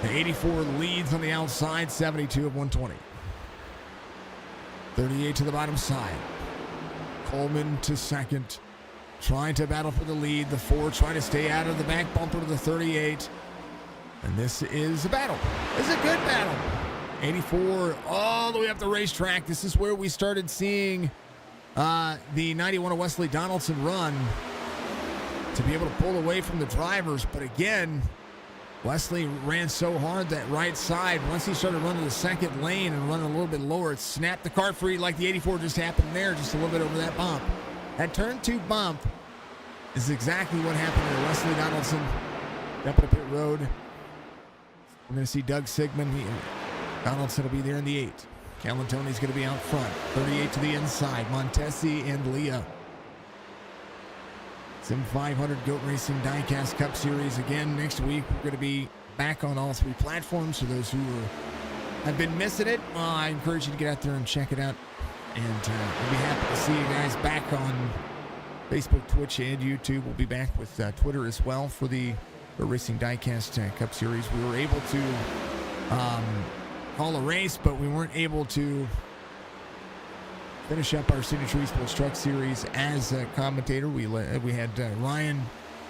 the 84 leads on the outside, 72 of 120. 38 to the bottom side. Coleman to 2nd, trying to battle for the lead. The 4 trying to stay out of the back bumper to the 38. And this is a battle. This is a good battle. 84 all the way up the racetrack. This is where we started seeing the 91 of Wesley Donaldson run to be able to pull away from the drivers. But again, Wesley ran so hard that right side. Once he started running the 2nd lane and running a little bit lower, it snapped the car free like the 84 just happened there, just a little bit over that bump. That turn 2 bump is exactly what happened there. Wesley Donaldson up at pit road. We're going to see Doug Sigmund. Donaldson will be there in the 8. Calantoni's going to be out front. 38 to the inside. Montesi and Leah. Sim 500 Goat Racing Diecast Cup Series again next week. We're going to be back on all 3 platforms. For those who have been missing it, I encourage you to get out there and check it out. And we'll be happy to see you guys back on Facebook, Twitch, and YouTube. We'll be back with Twitter as well for the Racing Diecast Cup Series. We were able to call a race, but we weren't able to finish up our Signature Esports Truck Series as a commentator. We had Ryan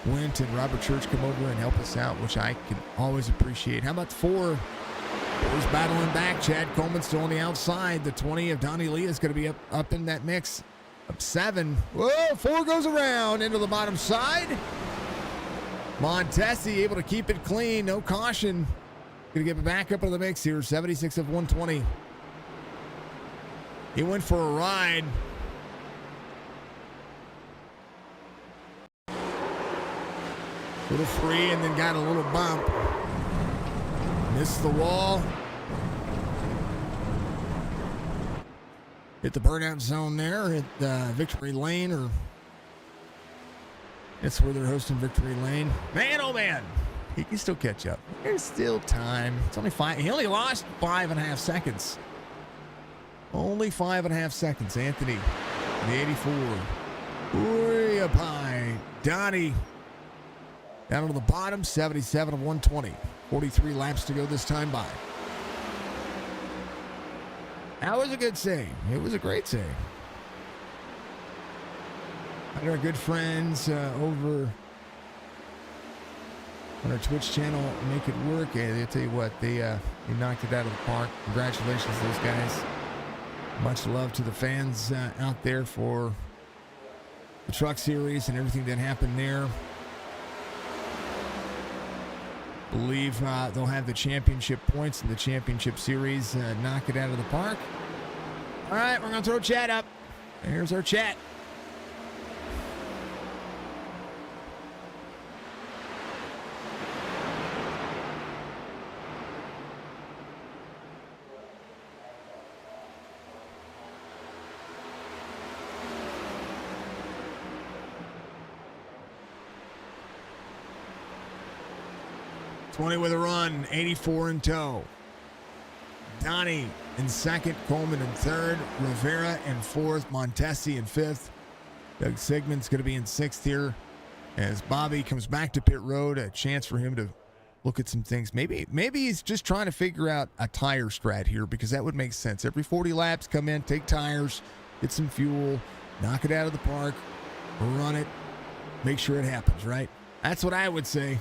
Wint and Robert Church come over and help us out, which I can always appreciate. How about the 4? Boys battling back. Chad Coleman still on the outside. The 20 of Donnie Lee is going to be up in that mix. Up 7. Whoa, 4 goes around into the bottom side. Montesi able to keep it clean. No caution. Going to get back up into the mix here. 76 of 120. He went for a ride. Little free and then got a little bump. Missed the wall. Hit the burnout zone there at Victory Lane, or it's where they're hosting Victory Lane. Man, oh man, he can still catch up. There's still time. It's only 5. He only lost 5.5 seconds. Only 5.5 seconds. Anthony, the 84. Way up high. Donnie down to the bottom, 77 of 120. 43 laps to go this time by. That was a good save. It was a great save. Our good friends over on our Twitch channel, Make It Work. Hey, I tell you what, they knocked it out of the park. Congratulations to those guys. Much love to the fans out there for the Truck Series and everything that happened there. Believe they'll have the championship points in the championship series. Knock it out of the park. All right, we're going to throw chat up. Here's our chat. With a run, 84 in tow. Donnie in second, Coleman in third, Rivera in fourth, Montesi in fifth. Doug Sigmund's going to be in sixth here as Bobby comes back to pit road. A chance for him to look at some things. Maybe he's just trying to figure out a tire strat here, because that would make sense. Every 40 laps, come in, take tires, get some fuel, knock it out of the park, run it, make sure it happens, right? That's what I would say.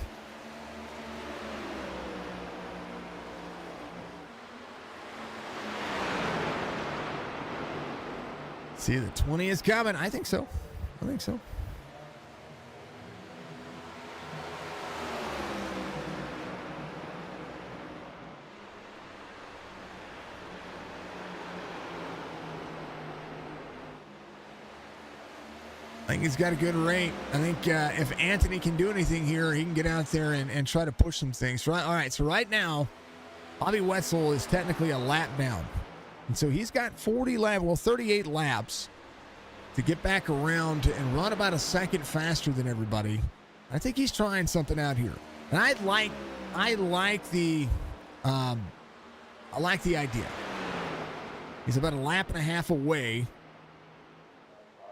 See, the 20 is coming. I think so. I think so. I think he's got a good rate. I think if Anthony can do anything here, he can get out there and try to push some things. All right, so right now, Bobby Wetzel is technically a lap down. And so he's got 38 laps to get back around and run about a second faster than everybody. I think he's trying something out here. And I like the idea. He's about a lap and a half away.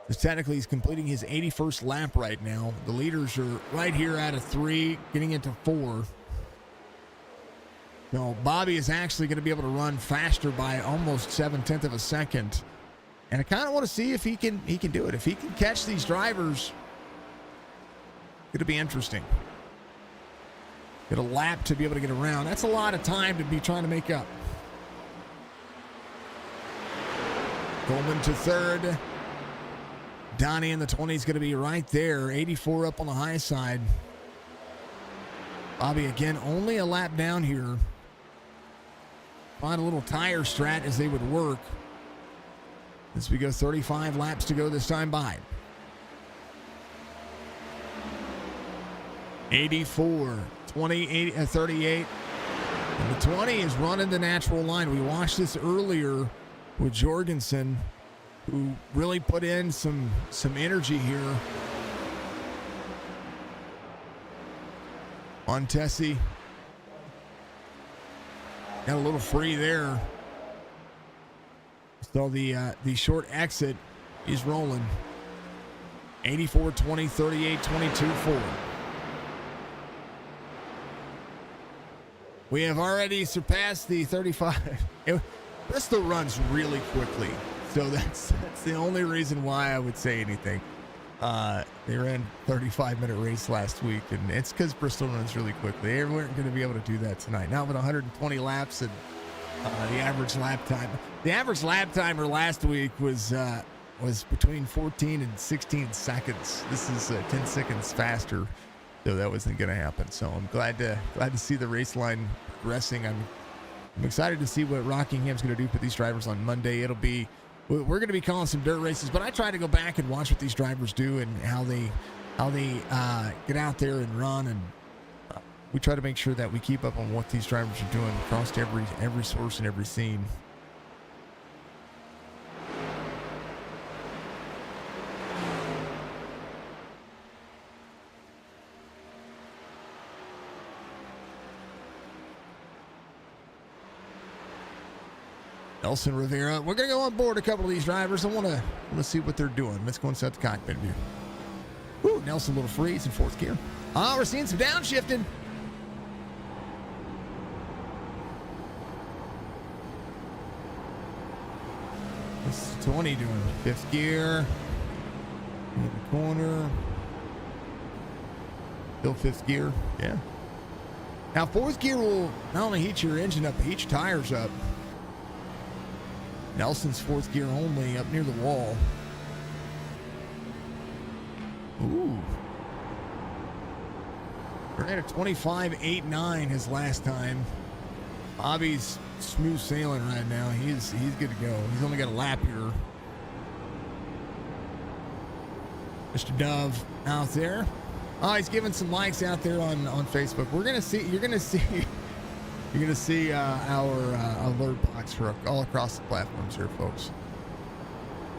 Because technically he's completing his 81st lap right now. The leaders are right here out of 3, getting into 4. No, Bobby is actually going to be able to run faster by almost 0.7 of a second. And I kind of want to see if he can do it. If he can catch these drivers, it's going to be interesting. Get a lap to be able to get around. That's a lot of time to be trying to make up. Coleman to third. Donnie in the 20 is going to be right there. 84 up on the high side. Bobby, again, only a lap down here. Find a little tire strat as they would work. As we go 35 laps to go this time by. 84, 28, 38. And the 20 is running the natural line. We watched this earlier with Jorgensen, who really put in some energy here. Montesi got a little free there. So the short exit is rolling. 84, 20, 38, 22, 4. We have already surpassed the 35. Bristol runs really quickly. So that's the only reason why I would say anything. They ran 35-minute race last week, and it's because Bristol runs really quickly. They weren't going to be able to do that tonight. Now with 120 laps and the average lap time. The average lap timer last week was between 14 and 16 seconds. This is 10 seconds faster, so that wasn't going to happen. So I'm glad to see the race line progressing. I'm excited to see what Rockingham's going to do for these drivers on Monday. We're going to be calling some dirt races, but I try to go back and watch what these drivers do and how they get out there and run, and we try to make sure that we keep up on what these drivers are doing across every source and every scene. Nelson Rivera. We're going to go on board a couple of these drivers. I want to see what they're doing. Let's go inside the cockpit view. Ooh, Nelson a little free. He's in fourth gear. We're seeing some downshifting. What's 20 doing? Fifth gear. In the corner. Still fifth gear. Yeah. Now, fourth gear will not only heat your engine up, but heat your tires up. Nelson's fourth gear only up near the wall. Ran a 25.89 his last time. Bobby's smooth sailing right now. He's good to go. He's only got a lap here. Mr. Dove out there. Oh, he's giving some likes out there on Facebook. We're gonna see. You're gonna see our alert box for all across the platforms here, folks.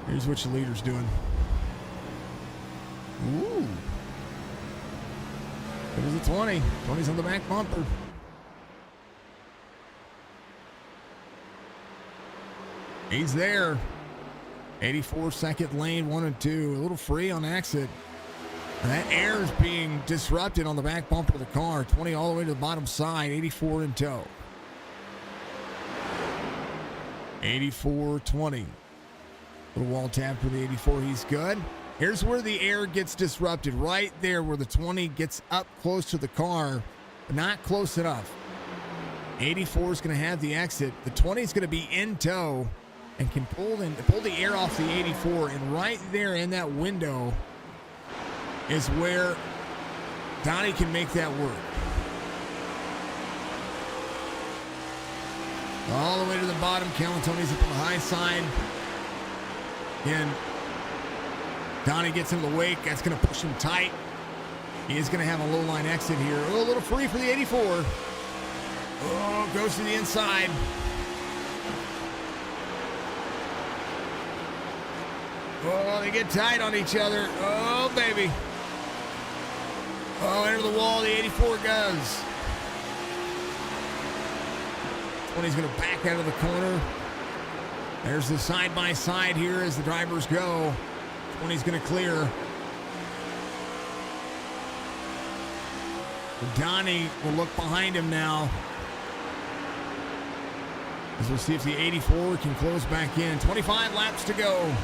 Here's what your leader's doing. Ooh. There's a 20. 20's on the back bumper. He's there. 84 second lane, 1 and 2. A little free on exit. And that air is being disrupted on the back bumper of the car. 20 all the way to the bottom side. 84 in tow. 84-20. Little wall tap for the 84. He's good. Here's where the air gets disrupted. Right there where the 20 gets up close to the car, but not close enough. 84 is going to have the exit. The 20 is going to be in tow and can pull the air off the 84. And right there in that window is where Donnie can make that work. All the way to the bottom. Calantoni's up on the high side. And Donnie gets in the wake. That's going to push him tight. He is going to have a low line exit here. Oh, a little free for the 84. Oh, goes to the inside. Oh, they get tight on each other. Oh, baby. Oh, into the wall, the 84 goes. 20's going to back out of the corner. There's the side-by-side here as the drivers go. 20's going to clear. Donnie will look behind him now. As we'll see if the 84 can close back in. 25 laps to go.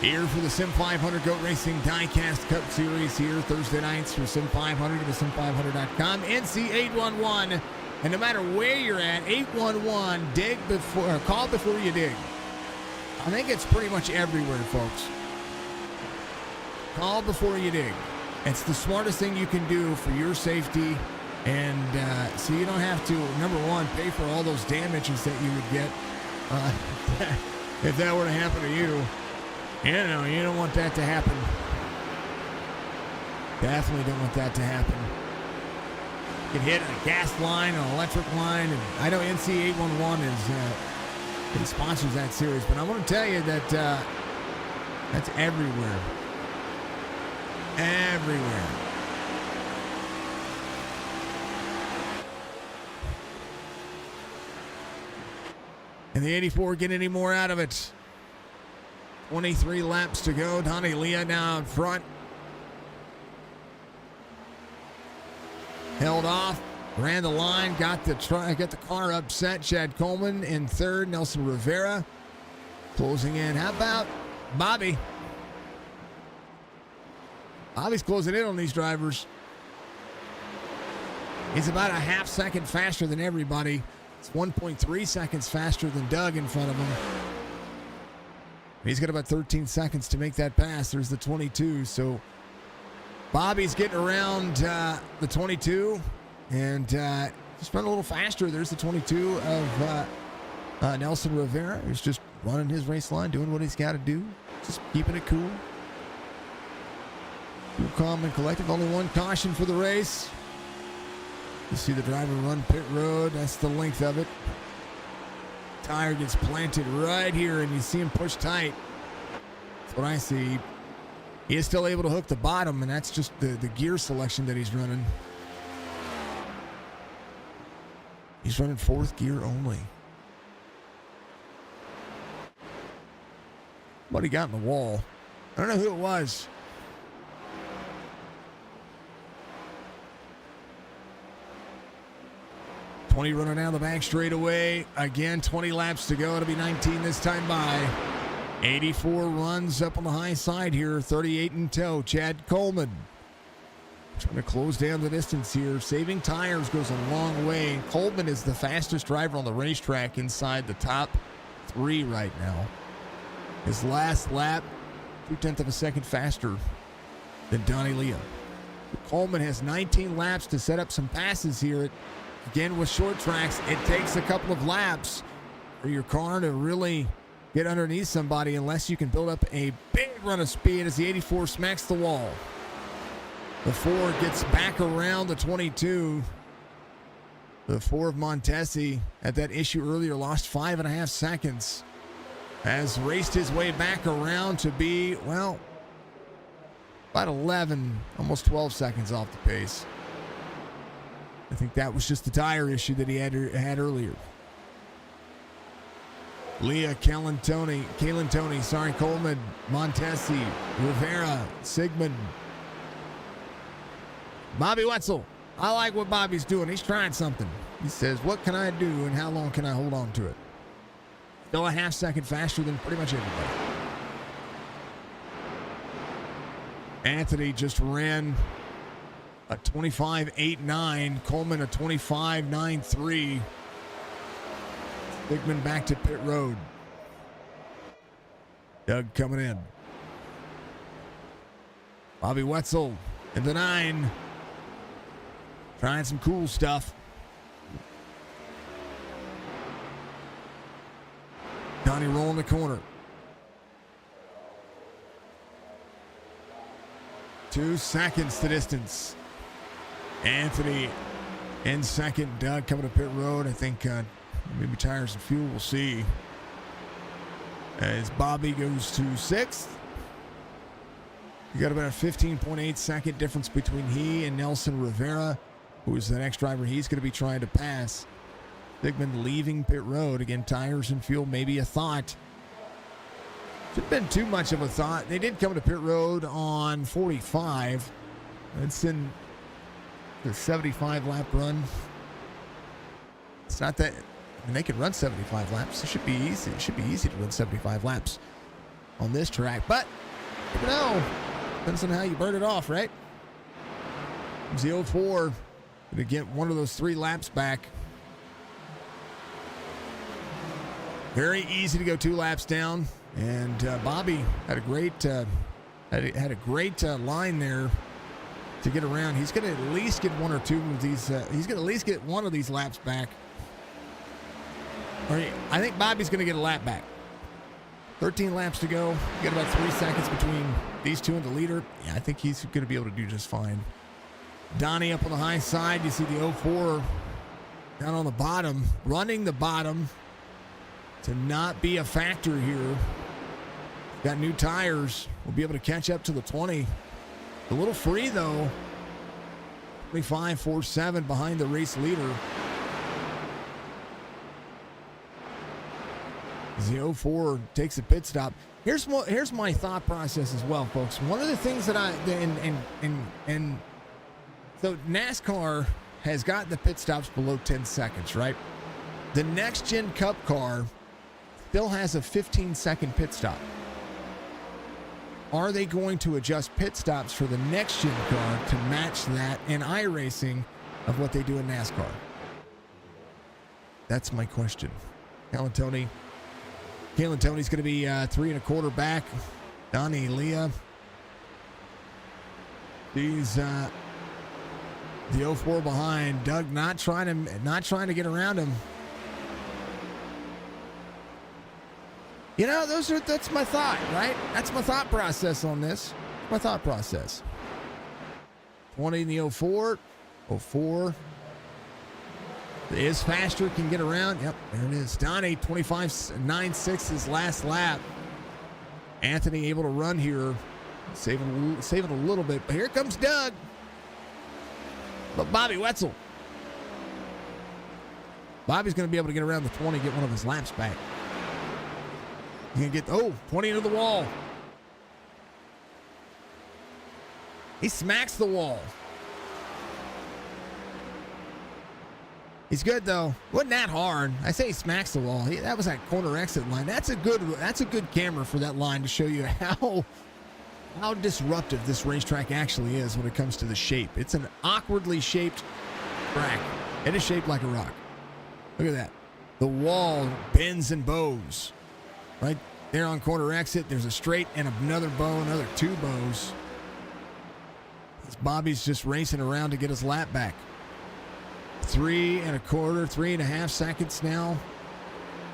Here for the Sim 500 Goat Racing Diecast Cup Series here Thursday nights for Sim 500 to sim500.com. NC811. And no matter where you're at, 811, call before you dig. I think it's pretty much everywhere, folks. Call before you dig. It's the smartest thing you can do for your safety. And so you don't have to, number one, pay for all those damages that you would get if that were to happen to you. You know, you don't want that to happen. Definitely don't want that to happen. You can hit a gas line, an electric line, and I know NC811 is sponsors that series, but I want to tell you that that's everywhere. Everywhere. And the 84 get any more out of it. 23 laps to go. Donnie Leah now in front. Held off, ran the line, got the car upset. Chad Coleman in third. Nelson Rivera closing in. How about Bobby? Bobby's closing in on these drivers. He's about a half second faster than everybody. It's 1.3 seconds faster than Doug in front of him. He's got about 13 seconds to make that pass. There's the 22. So Bobby's getting around the 22 and just run a little faster. There's the 22 of Nelson Rivera. He's just running his race line, doing what he's got to do. Just keeping it cool. Cool, calm, and collected. Only one caution for the race. You see the driver run pit road. That's the length of it. Tire gets planted right here, and you see him push tight. That's what I see. He is still able to hook the bottom, and that's just the gear selection that he's running. He's running fourth gear only. What he got in the wall? I don't know who it was. $20 running down the back straightaway. Again, 20 laps to go. It'll be 19 this time by. 84 runs up on the high side here. 38 in tow. Chad Coleman trying to close down the distance here. Saving tires goes a long way. Coleman is the fastest driver on the racetrack inside the top 3 right now. His last lap, 0.2 of a second faster than Donnie Leah. Coleman has 19 laps to set up some passes here. Again, with short tracks, it takes a couple of laps for your car to really get underneath somebody unless you can build up a big run of speed as the 84 smacks the wall. The 4 gets back around the 22. The 4 of Montesi had that issue earlier, lost 5.5 seconds. Has raced his way back around to be, well, about 11, almost 12 seconds off the pace. I think that was just the tire issue that he had earlier. Leah, Kalen Tony, Coleman, Montesi, Rivera, Sigmund. Bobby Wetzel. I like what Bobby's doing. He's trying something. He says, what can I do and how long can I hold on to it? Still a half second faster than pretty much everybody. Anthony just ran a 25.89. Coleman a 25.93. Sigmund back to pit road. Doug coming in. Bobby Wetzel in the 9. Trying some cool stuff. Donnie rolling the corner. 2 seconds to distance. Anthony in second. Doug coming to pit road. I think maybe tires and fuel. We'll see. As Bobby goes to 6th. You got about a 15.8 second difference between he and Nelson Rivera, who is the next driver he's going to be trying to pass. Sigmund leaving pit road. Again, tires and fuel, maybe a thought. Should have been too much of a thought. They did come to pit road on 45. It's in the 75 lap run. It's not that, I mean, they can run 75 laps. It should be easy. It should be easy to run 75 laps on this track, but you know, depends on how you burn it off, right? Z04 going to get one of those 3 laps back. Very easy to go 2 laps down, and Bobby had a great line there to get around. He's going to at least get 1 or 2 of these. He's going to at least get 1 of these laps back. Or I think Bobby's going to get a lap back. 13 laps to go. You got about 3 seconds between these two and the leader. Yeah, I think he's going to be able to do just fine. Donnie up on the high side. You see the 04 down on the bottom, running the bottom to not be a factor here. Got new tires. We'll be able to catch up to the 20. A little free though. 25.47 behind the race leader. The 04 takes a pit stop. Here's my thought process as well, folks. One of the things that so NASCAR has got the pit stops below 10 seconds, right? The next gen Cup car still has a 15-second pit stop. Are they going to adjust pit stops for the next gen car to match that in iRacing of what they do in NASCAR? That's my question. Kalen Tony's going to be 3 1/4 back. Donnie, Leah. These the 04 behind. Doug not trying to get around him. You know, that's my thought, right? That's my thought process on this. My thought process. 20 in the 04. 04 is faster, can get around. Yep, there it is. Donnie, 25.96 his last lap. Anthony able to run here, saving a little bit. But here comes Doug. But Bobby Wetzel. Bobby's going to be able to get around the 20, get one of his laps back. He's going to get, 20 into the wall. He smacks the wall. He's good though. Wasn't that hard? I say he smacks the wall. That was that corner exit line. That's a good camera for that line to show you how disruptive this racetrack actually is when it comes to the shape. It's an awkwardly shaped track. It is shaped like a rock. Look at that. The wall bends and bows. Right there on corner exit, there's a straight and another bow, another 2 bows. Bobby's just racing around to get his lap back. 3 1/4 seconds now.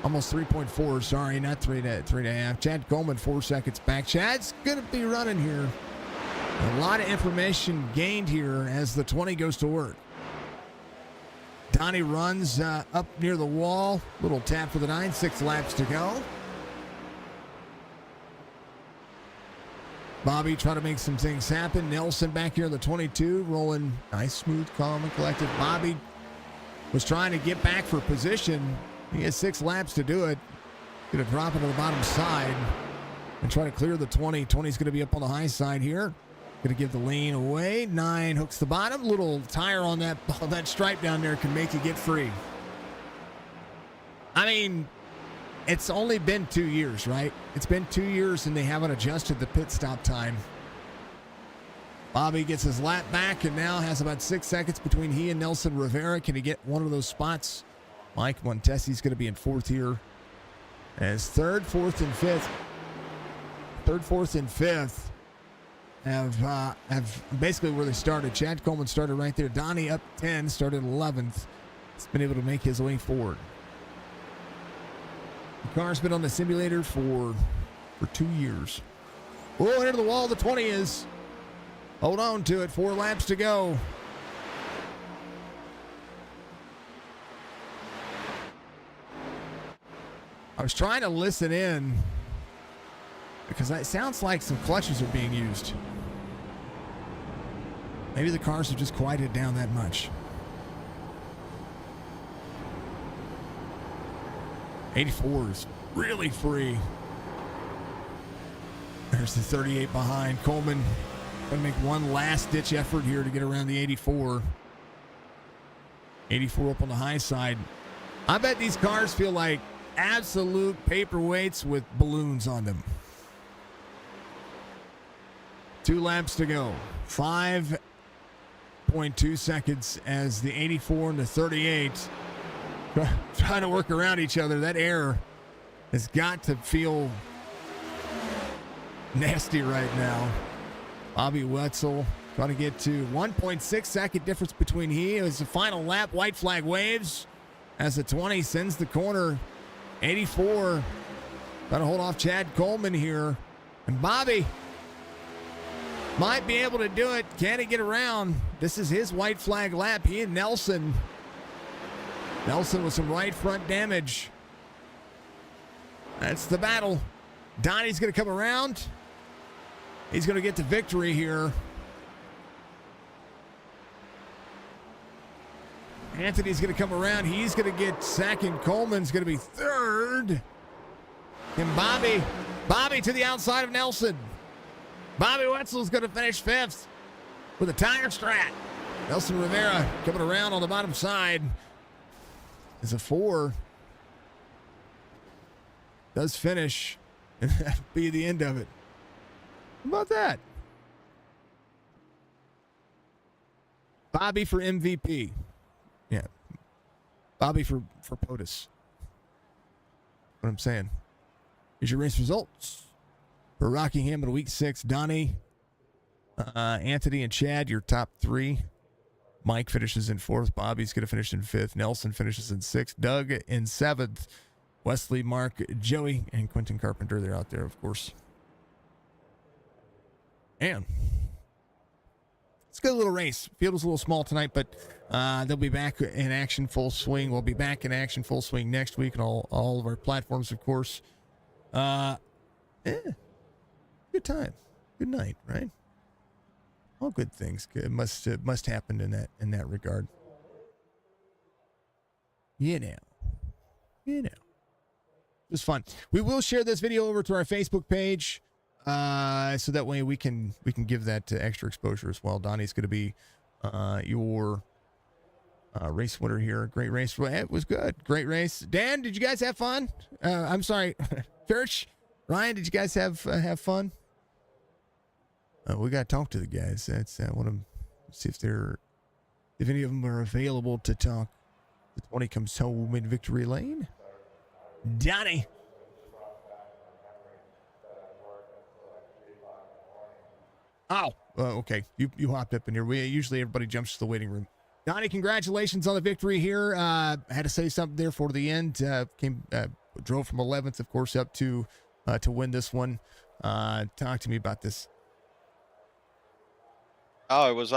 Almost 3.4, sorry, not 3.5. Chad Coleman, 4 seconds back. Chad's going to be running here. A lot of information gained here as the 20 goes to work. Donnie runs up near the wall. Little tap for the 9, 6 laps to go. Bobby trying to make some things happen. Nelson back here in the 22, rolling nice, smooth, calm, and collected. Bobby was trying to get back for position. He has 6 laps to do it. Going to drop it to the bottom side and try to clear the 20. 20's going to be up on the high side here. Going to give the lean away. 9 hooks the bottom. Little tire on that stripe down there can make you get free. I mean, it's only been 2 years, right? It's been 2 years and they haven't adjusted the pit stop time. Bobby gets his lap back and now has about 6 seconds between he and Nelson Rivera. Can he get one of those spots? Mike Montesi's going to be in 4th here. As 3rd, 4th, and 5th. 3rd, 4th, and 5th have basically where they started. Chad Coleman started right there. Donnie up 10, started 11th. He's been able to make his way forward. The car's been on the simulator for 2 years. Oh, into the wall the 20 is. Hold on to it. 4 laps to go. I was trying to listen in because it sounds like some clutches are being used. Maybe the cars have just quieted down that much. 84 is really free. There's the 38 behind. Coleman going to make one last-ditch effort here to get around the 84. 84 up on the high side. I bet these cars feel like absolute paperweights with balloons on them. 2 laps to go. 5.2 seconds as the 84 and the 38 trying to work around each other. That air has got to feel nasty right now. Bobby Wetzel trying to get to 1.6 second difference between he. It was the final lap. White flag waves as the 20 sends the corner. 84 trying to hold off Chad Coleman here. And Bobby might be able to do it. Can he get around? This is his white flag lap. He and Nelson with some right front damage. That's the battle. Donnie's going to come around. He's going to get the victory here. Anthony's going to come around. He's going to get second. Coleman's going to be third. And Bobby to the outside of Nelson. Bobby Wetzel's going to finish 5th with a tire strat. Nelson Rivera coming around on the bottom side. Is a 4. Does finish. And that'll be the end of it. How about that? Bobby for MVP. Yeah. Bobby for POTUS. What I'm saying. Here's your race results. For Rockingham in week 6, Donnie, Anthony, and Chad, your top 3. Mike finishes in 4th. Bobby's going to finish in 5th. Nelson finishes in 6th. Doug in 7th. Wesley, Mark, Joey, and Quentin Carpenter. They're out there, of course. And it's a good little race. Field was a little small tonight, but they'll be back in action full swing. We'll be back in action full swing next week on all of our platforms, of course. Good time. Good night, right? All good things must happen in that regard. You know. It was fun. We will share this video over to our Facebook page, so that way we can give that extra exposure as well. Donnie's going to be your race winner here. Great race. It was good. Great race. Dan, did you guys have fun? I'm sorry, Church, Ryan, did you guys have fun? We got to talk to the guys. That's I want to see if any of them are available to talk. The 20 comes home in victory lane. Donnie. Oh, okay. You hopped up in here. Usually everybody jumps to the waiting room. Donnie, congratulations on the victory here. Had to say something there for the end. Drove from 11th, of course, up to win this one. Talk to me about this. Oh, it was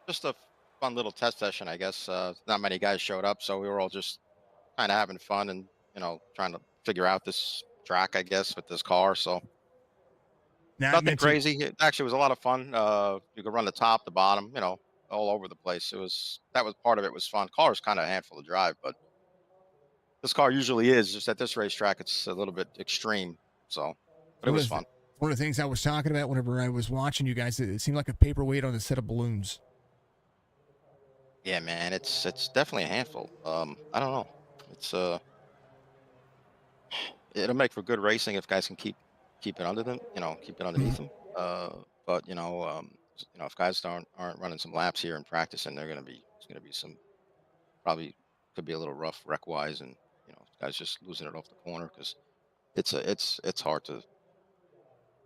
just a fun little test session, I guess. Not many guys showed up, so we were all just kind of having fun and trying to figure out this track, I guess, with this car. So Now, nothing crazy. It actually was a lot of fun. You could run the top, the bottom, all over the place. That was part of it was fun. Car is kind of a handful to drive, but this car usually is. Just at this racetrack, it's a little bit extreme. So, but it was fun. One of the things I was talking about whenever I was watching you guys, it seemed like a paperweight on a set of balloons. Yeah, man, it's definitely a handful. I don't know. It's it'll make for good racing if guys can keep it under them, keep it underneath them. But if guys aren't running some laps here and practicing, it's gonna be some probably could be a little rough wreck wise, and guys just losing it off the corner because it's hard to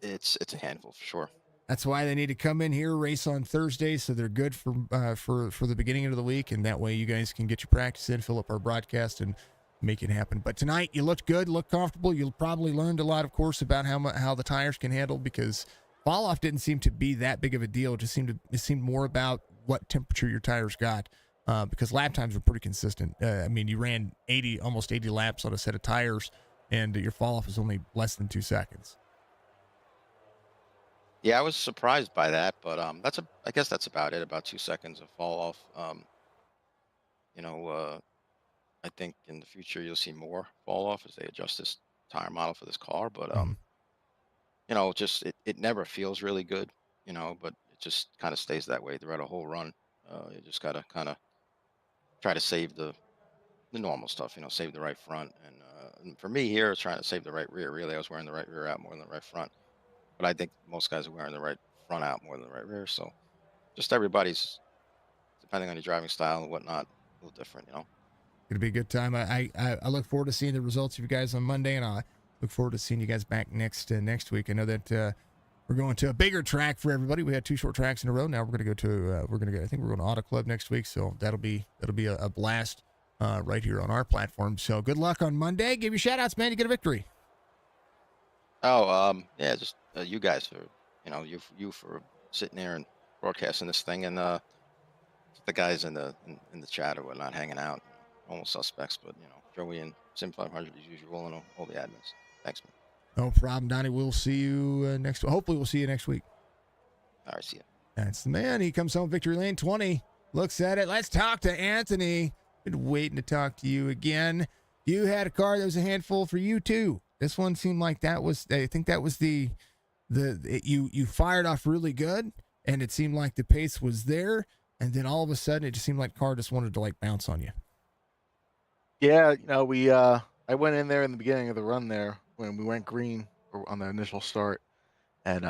it's a handful for sure. That's why they need to come in here, race on Thursday, so they're good for the beginning of the week, and that way you guys can get your practice in, fill up our broadcast, and make it happen. But tonight you looked good, looked comfortable. You probably learned a lot, of course, about how the tires can handle, because fall off didn't seem to be that big of a deal. It seemed more about what temperature your tires got, because lap times were pretty consistent. You ran almost 80 laps on a set of tires, and your fall off was only less than 2 seconds. Yeah, I was surprised by that, but I guess that's about it. About 2 seconds of fall off. I think in the future you'll see more fall off as they adjust this tire model for this car. But just it never feels really good, but it just kind of stays that way throughout a whole run. You just gotta kind of try to save the normal stuff, save the right front. And for me here, it's trying to save the right rear. Really, I was wearing the right rear out more than the right front. But I think most guys are wearing the right front out more than the right rear. So just everybody's, depending on your driving style and whatnot, a little different, It'll be a good time. I look forward to seeing the results of you guys on Monday, and I look forward to seeing you guys back next week. I know that we're going to a bigger track for everybody. We had 2 short tracks in a row. Now we're going to go to I think we're going to Auto Club next week, so that'll be a blast right here on our platform. So good luck on Monday. Give your shout outs, man. You get a victory. Oh, yeah, just you guys for you for sitting there and broadcasting this thing, and the guys in the chat or whatnot hanging out, almost suspects, but Joey and Sim 500 as usual, and all the admins. Thanks, man. No problem, Donnie. We'll see you hopefully we'll see you next week. All right, see you. That's the man. He comes home victory lane 20. Looks at it. Let's talk to Anthony. Been waiting to talk to you again. You had a car that was a handful for you too. This one seemed like I think that was you fired off really good, and it seemed like the pace was there, and then all of a sudden it just seemed like the car just wanted to bounce on you. Yeah, I went in there in the beginning of the run there when we went green on the initial start, and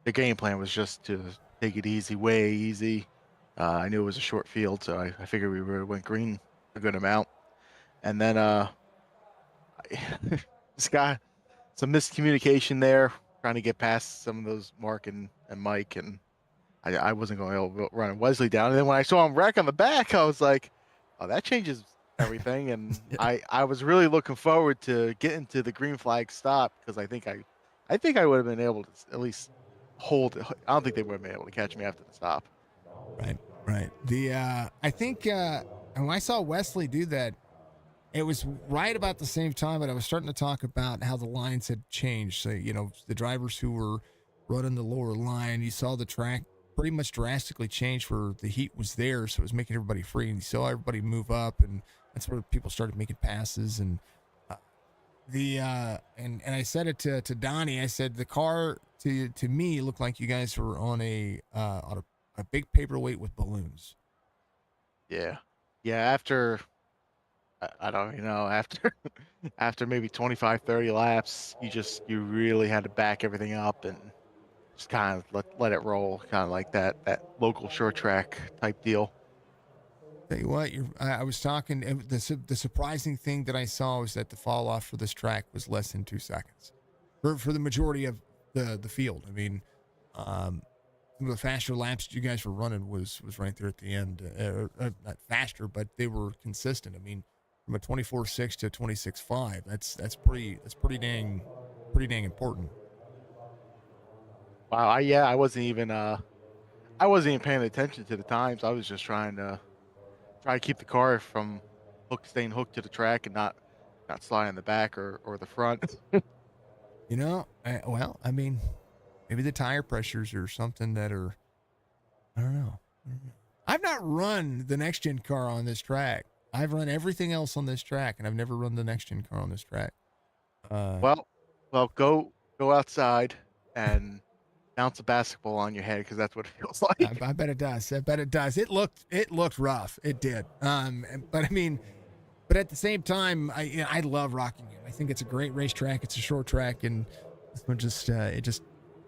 the game plan was just to take it easy, way easy. I knew it was a short field, so I figured we went green a good amount, and then this guy, some miscommunication there, trying to get past some of those Mark and Mike, and I wasn't going to be able to run Wesley down. And then when I saw him wreck on the back, I was like, oh, that changes everything. And yeah. I was really looking forward to getting to the green flag stop, because I think I would have been able to at least hold it. I don't think they would have been able to catch me after the stop. Right. I think when I saw Wesley do that, it was right about the same time that I was starting to talk about how the lines had changed. So, the drivers who were running the lower line, you saw the track pretty much drastically change where the heat was there. So it was making everybody free, and you saw everybody move up, and that's where people started making passes. And and I said it to Donnie, I said the car to me looked like you guys were on a big paperweight with balloons. Yeah. After, I don't know, after maybe 25, 30 laps, you really had to back everything up and just kind of let it roll, kind of like that local short track type deal. Tell you what, I was talking, the surprising thing that I saw was that the fall off for this track was less than 2 seconds for the majority of the field. I mean, Some of the faster laps that you guys were running was right there at the end. Not faster, but they were consistent. I mean, from a 24.6 to a 26.5, that's pretty dang important. Wow. I wasn't even paying attention to the times. I was just try to keep the car from staying hooked to the track and not sliding in the back or the front. You know, well, I mean, maybe the tire pressures or something that are, I don't know. I've not run the next gen car on this track. I've run everything else on this track, and I've never run the next gen car on this track. Well, go outside and bounce a basketball on your head because that's what it feels like. I bet it does. I bet it does. It looked rough. It did. But I mean, but at the same time, I love Rockingham. I think it's a great racetrack. It's a short track, and this one just I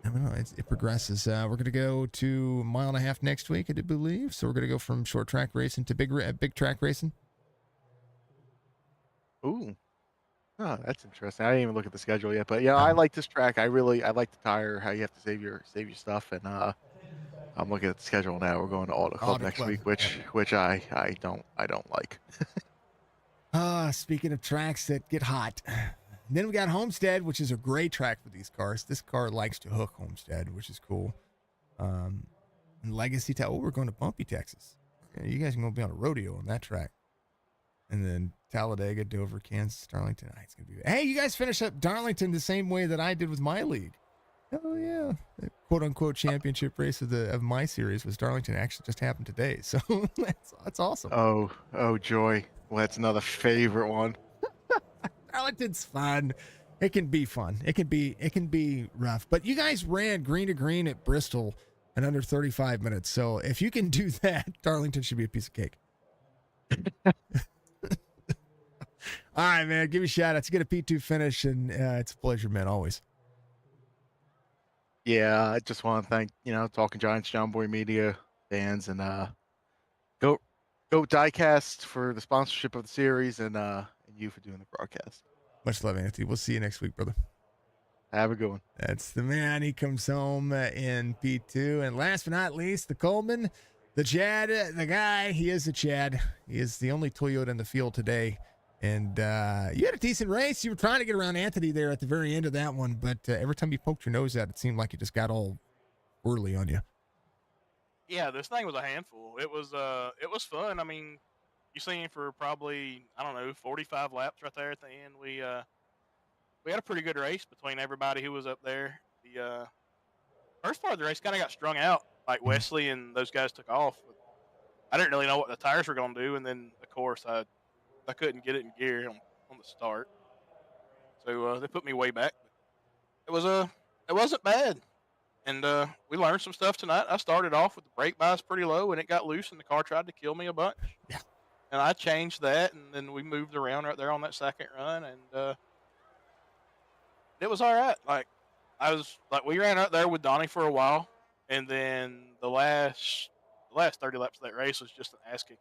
don't know. It progresses. We're gonna go to 1.5 miles next week, I do believe. So we're gonna go from short track racing to big track racing. Ooh, oh, that's interesting. I didn't even look at the schedule yet, but yeah, I like this track. I like the tire. How you have to save your stuff, and I'm looking at the schedule now. We're going to Auto Club Auto next Club, week, which I don't like. Speaking of tracks that get hot, then we got Homestead, which is a great track for these cars. This car likes to hook Homestead, which is cool. And Legacy Town. Oh, we're going to Bumpy, Texas. Yeah, you guys are going to be on a rodeo on that track. And then Talladega, Dover, Kansas, Darlington. It's gonna be. Hey, you guys finish up Darlington the same way that I did with my league. Oh yeah, the quote unquote championship race of my series was Darlington. Actually, just happened today, so that's awesome. Oh joy! Well, that's another favorite one. Darlington's fun. It can be fun. It can be rough. But you guys ran green to green at Bristol in under 35 minutes. So if you can do that, Darlington should be a piece of cake. All right, man. Give me a shout out to get a P2 finish, and it's a pleasure, man. Always. Yeah, I just want to thank Talking Giants, John Boy Media fans, and go Diecast for the sponsorship of the series, and you for doing the broadcast. Much love, Anthony. We'll see you next week, brother. Have a good one. That's the man. He comes home in P2, and last but not least, the Coleman, the Chad, the guy. He is the Chad. He is the only Toyota in the field today. And you had a decent race. You were trying to get around Anthony there at the very end of that one, but every time you poked your nose out, it seemed like it just got all whirly on you. Yeah, this thing was a handful. It was fun. I mean, you seen for probably, I don't know, 45 laps right there at the end. We had a pretty good race between everybody who was up there. The first part of the race kind of got strung out. Like Wesley and those guys took off. I didn't really know what the tires were going to do, and then of course I couldn't get it in gear on the start, so they put me way back. But it wasn't bad, and we learned some stuff tonight. I started off with the brake bias pretty low, and it got loose, and the car tried to kill me a bunch. Yeah. And I changed that, and then we moved around right there on that second run, and it was all right. We ran out there with Donnie for a while, and then the last 30 laps of that race was just an ass kicking.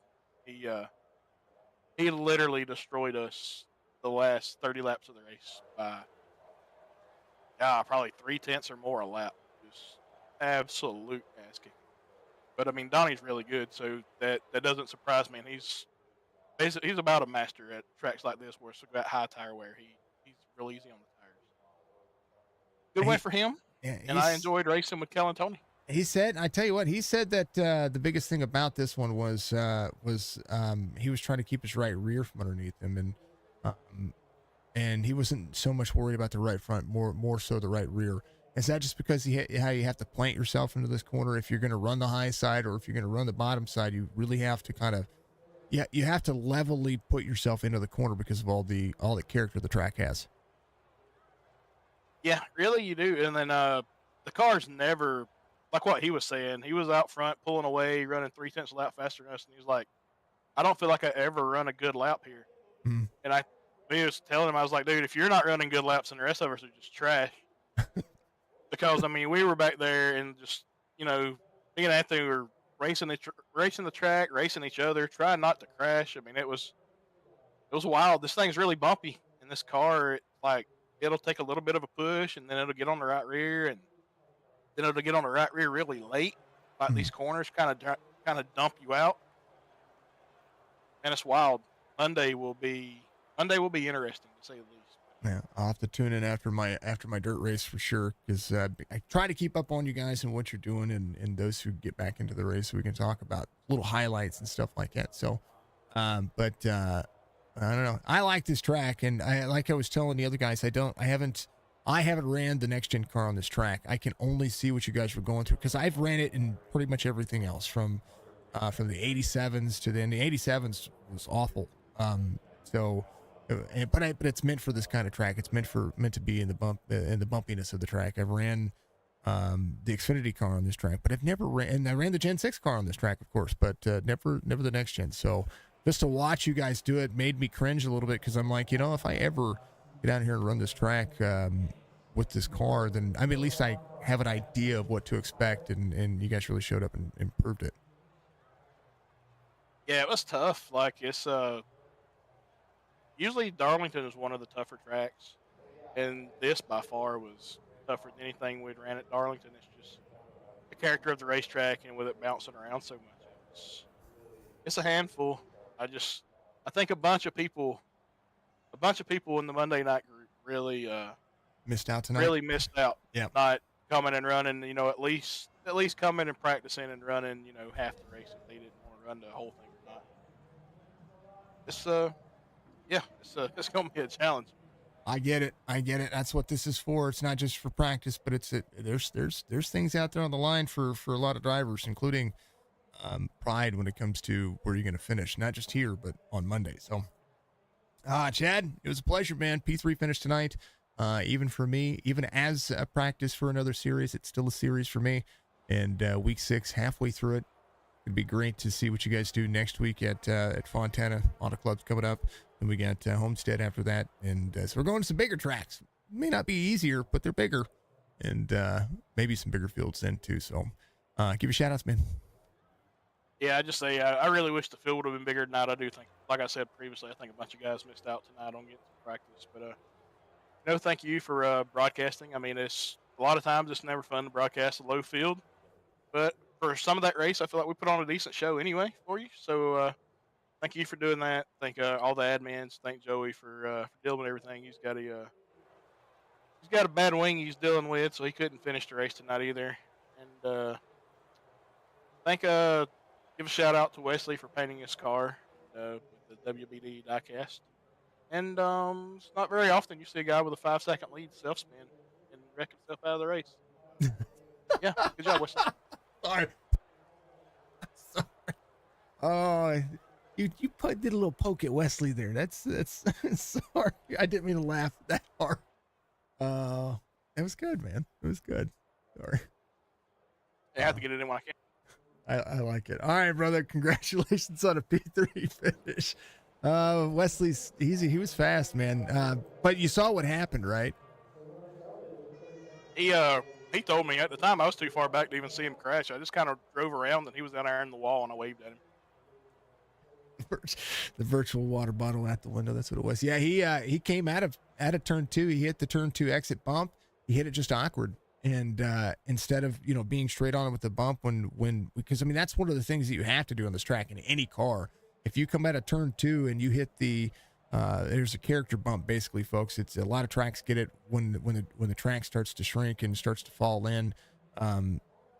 He literally destroyed us the last 30 laps of the race by probably 3/10 or more a lap. Just absolute ass kicking. But I mean, Donnie's really good, so that doesn't surprise me. And he's about a master at tracks like this where it's got high tire wear. He's real easy on the tires. Good win for him. Yeah, and I enjoyed racing with Kel and Tony. He said, I tell you what, he said that the biggest thing about this one was he was trying to keep his right rear from underneath him, and he wasn't so much worried about the right front, more so the right rear. Is that just because how you have to plant yourself into this corner? If you're going to run the high side or if you're going to run the bottom side, you really have to kind of, you have to levelly put yourself into the corner because of all the character the track has. Yeah, really you do. And then the car's never, like what he was saying, he was out front pulling away, running 3/10 a lap faster than us, and he was like, I don't feel like I ever run a good lap here. Mm. And I was telling him, I was like, dude, if you're not running good laps and the rest of us are just trash. Because, I mean, we were back there and just, me and Anthony were racing the track, racing each other, trying not to crash. I mean, it was wild. This thing's really bumpy. And this car, it'll take a little bit of a push and then it'll get on the right rear. And to get on the right rear really late, like these corners kind of dump you out, and it's wild. Monday will be interesting to say the least. Yeah, I'll have to tune in after my dirt race for sure, because I try to keep up on you guys and what you're doing, and those who get back into the race, so we can talk about little highlights and stuff like that. So, but I don't know. I like this track, and I was telling the other guys, I haven't ran the next gen car on this track. I can only see what you guys were going through, because I've ran it in pretty much everything else from the 87s to then the 87s was awful. So. But it's meant for this kind of track. It's meant to be in the bumpiness of the track. I've ran the Xfinity car on this track, but I've never ran, and I ran the Gen 6 car on this track, of course, but never the next gen. So just to watch you guys do it made me cringe a little bit, because I'm like, if I ever get out here and run this track with this car, then at least I have an idea of what to expect, and you guys really showed up and improved it. Yeah, it was tough. Like, it's usually Darlington is one of the tougher tracks, and this by far was tougher than anything we'd ran at Darlington. It's just the character of the racetrack, and with it bouncing around so much, it's a handful. I think a bunch of people in the Monday night group really missed out tonight. Really missed out. Yeah, not coming and running. At least coming and practicing and running. Half the race if they didn't want to run the whole thing or not. It's gonna be a challenge. I get it. That's what this is for. It's not just for practice, but there's things out there on the line for a lot of drivers, including pride when it comes to where you're going to finish, not just here, but on Monday. So, Chad, it was a pleasure, man. P3 finished tonight. Even for me, even as a practice for another series, it's still a series for me. And week 6, halfway through it. It'd be great to see what you guys do next week at Fontana. Auto Club's coming up. And we got Homestead after that. And so we're going to some bigger tracks. May not be easier, but they're bigger. And maybe some bigger fields then, too. So give you shout-outs, man. Yeah, I just say I really wish the field would have been bigger than that. I do think, like I said previously, I think a bunch of guys missed out tonight on getting some practice. But, thank you for broadcasting. It's a lot of times it's never fun to broadcast a low field. But for some of that race, I feel like we put on a decent show anyway for you. So thank you for doing that. Thank all the admins. Thank Joey for dealing with everything. He's got a bad wing he's dealing with, so he couldn't finish the race tonight either. And give a shout out to Wesley for painting his car with the WBD diecast. And it's not very often you see a guy with a 5-second lead self-spin and wreck himself out of the race. Yeah, good job, Wesley. Sorry. Oh, you did a little poke at Wesley there. That's sorry. I didn't mean to laugh that hard. It was good, man. It was good. Sorry. I have to get it in when I can. I like it. All right, brother. Congratulations on a P3 finish. Wesley's he was fast, man. But you saw what happened, right? He told me at the time I was too far back to even see him crash. I just kind of drove around and he was down there in the wall and I waved at him. The virtual water bottle at the window. That's what it was. Yeah, he came out of turn 2. He hit the turn 2 exit bump. He hit it just awkward. And instead of being straight on it with the bump because that's one of the things that you have to do on this track in any car. If you come out of turn 2 and you hit there's a character bump, basically, folks. It's a lot of tracks get it when the track starts to shrink and starts to fall in,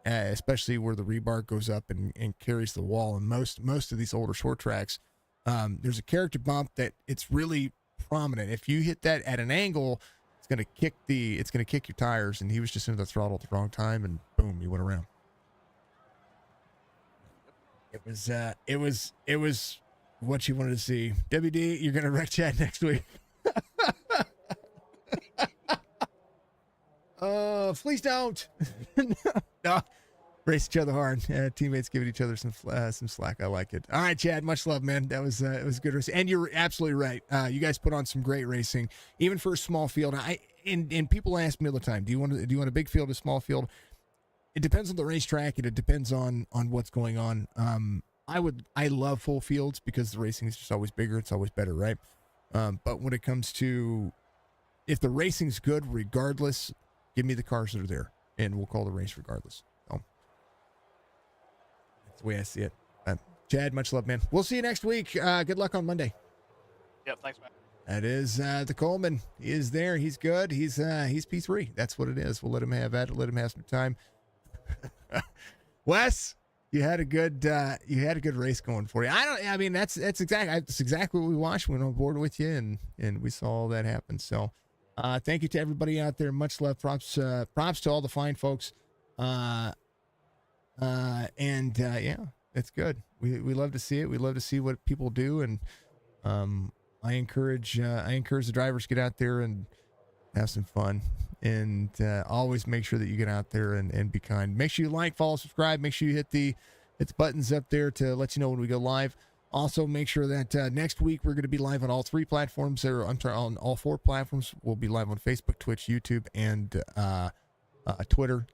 especially where the rebar goes up and carries the wall. And most of these older short tracks, there's a character bump that it's really prominent. If you hit that at an angle, it's gonna kick your tires. And he was just into the throttle at the wrong time, and boom, he went around. It was what you wanted to see. WD, you're gonna wreck Chad next week. Please don't. No. Race each other hard. Teammates giving each other some slack. I like it. All right, Chad. Much love, man. It was a good race, and you're absolutely right. You guys put on some great racing, even for a small field. And people ask me all the time, do you want a big field, a small field? It depends on the racetrack, and it depends on what's going on. I love full fields because the racing is just always bigger. It's always better, right? But when it comes to if the racing's good, regardless, give me the cars that are there. and we'll call the race regardless. So that's the way I see it. Chad, much love, man. We'll see you next week. Good luck on Monday. Yep, thanks, man. That is the Coleman. He is there. He's good. He's P3. That's what it is. We'll let him have that. Let him have some time. Wes, you had a good race going for you. I mean that's exactly what we watched. We went on board with you and we saw all that happen. So thank you to everybody out there. Much love. Props to all the fine folks. Yeah, it's good. We love to see it. We love to see what people do, and I encourage the drivers to get out there and have some fun, and always make sure that you get out there and be kind. Make sure you like, follow, subscribe. Make sure you hit the buttons up there to let you know when we go live. Also, make sure that next week we're going to be live on all 3 platforms. On all 4 platforms. We'll be live on Facebook, Twitch, YouTube, and Twitter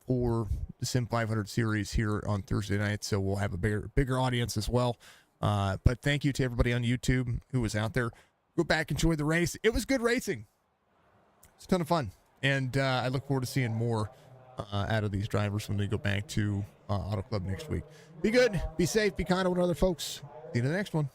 for the Sim 500 series here on Thursday night. So we'll have a bigger audience as well. But thank you to everybody on YouTube who was out there. Go back, enjoy the race. It was good racing. It's a ton of fun. And I look forward to seeing more out of these drivers when they go back to Auto Club next week. Be good, be safe, be kind to one another, folks. See you in the next one.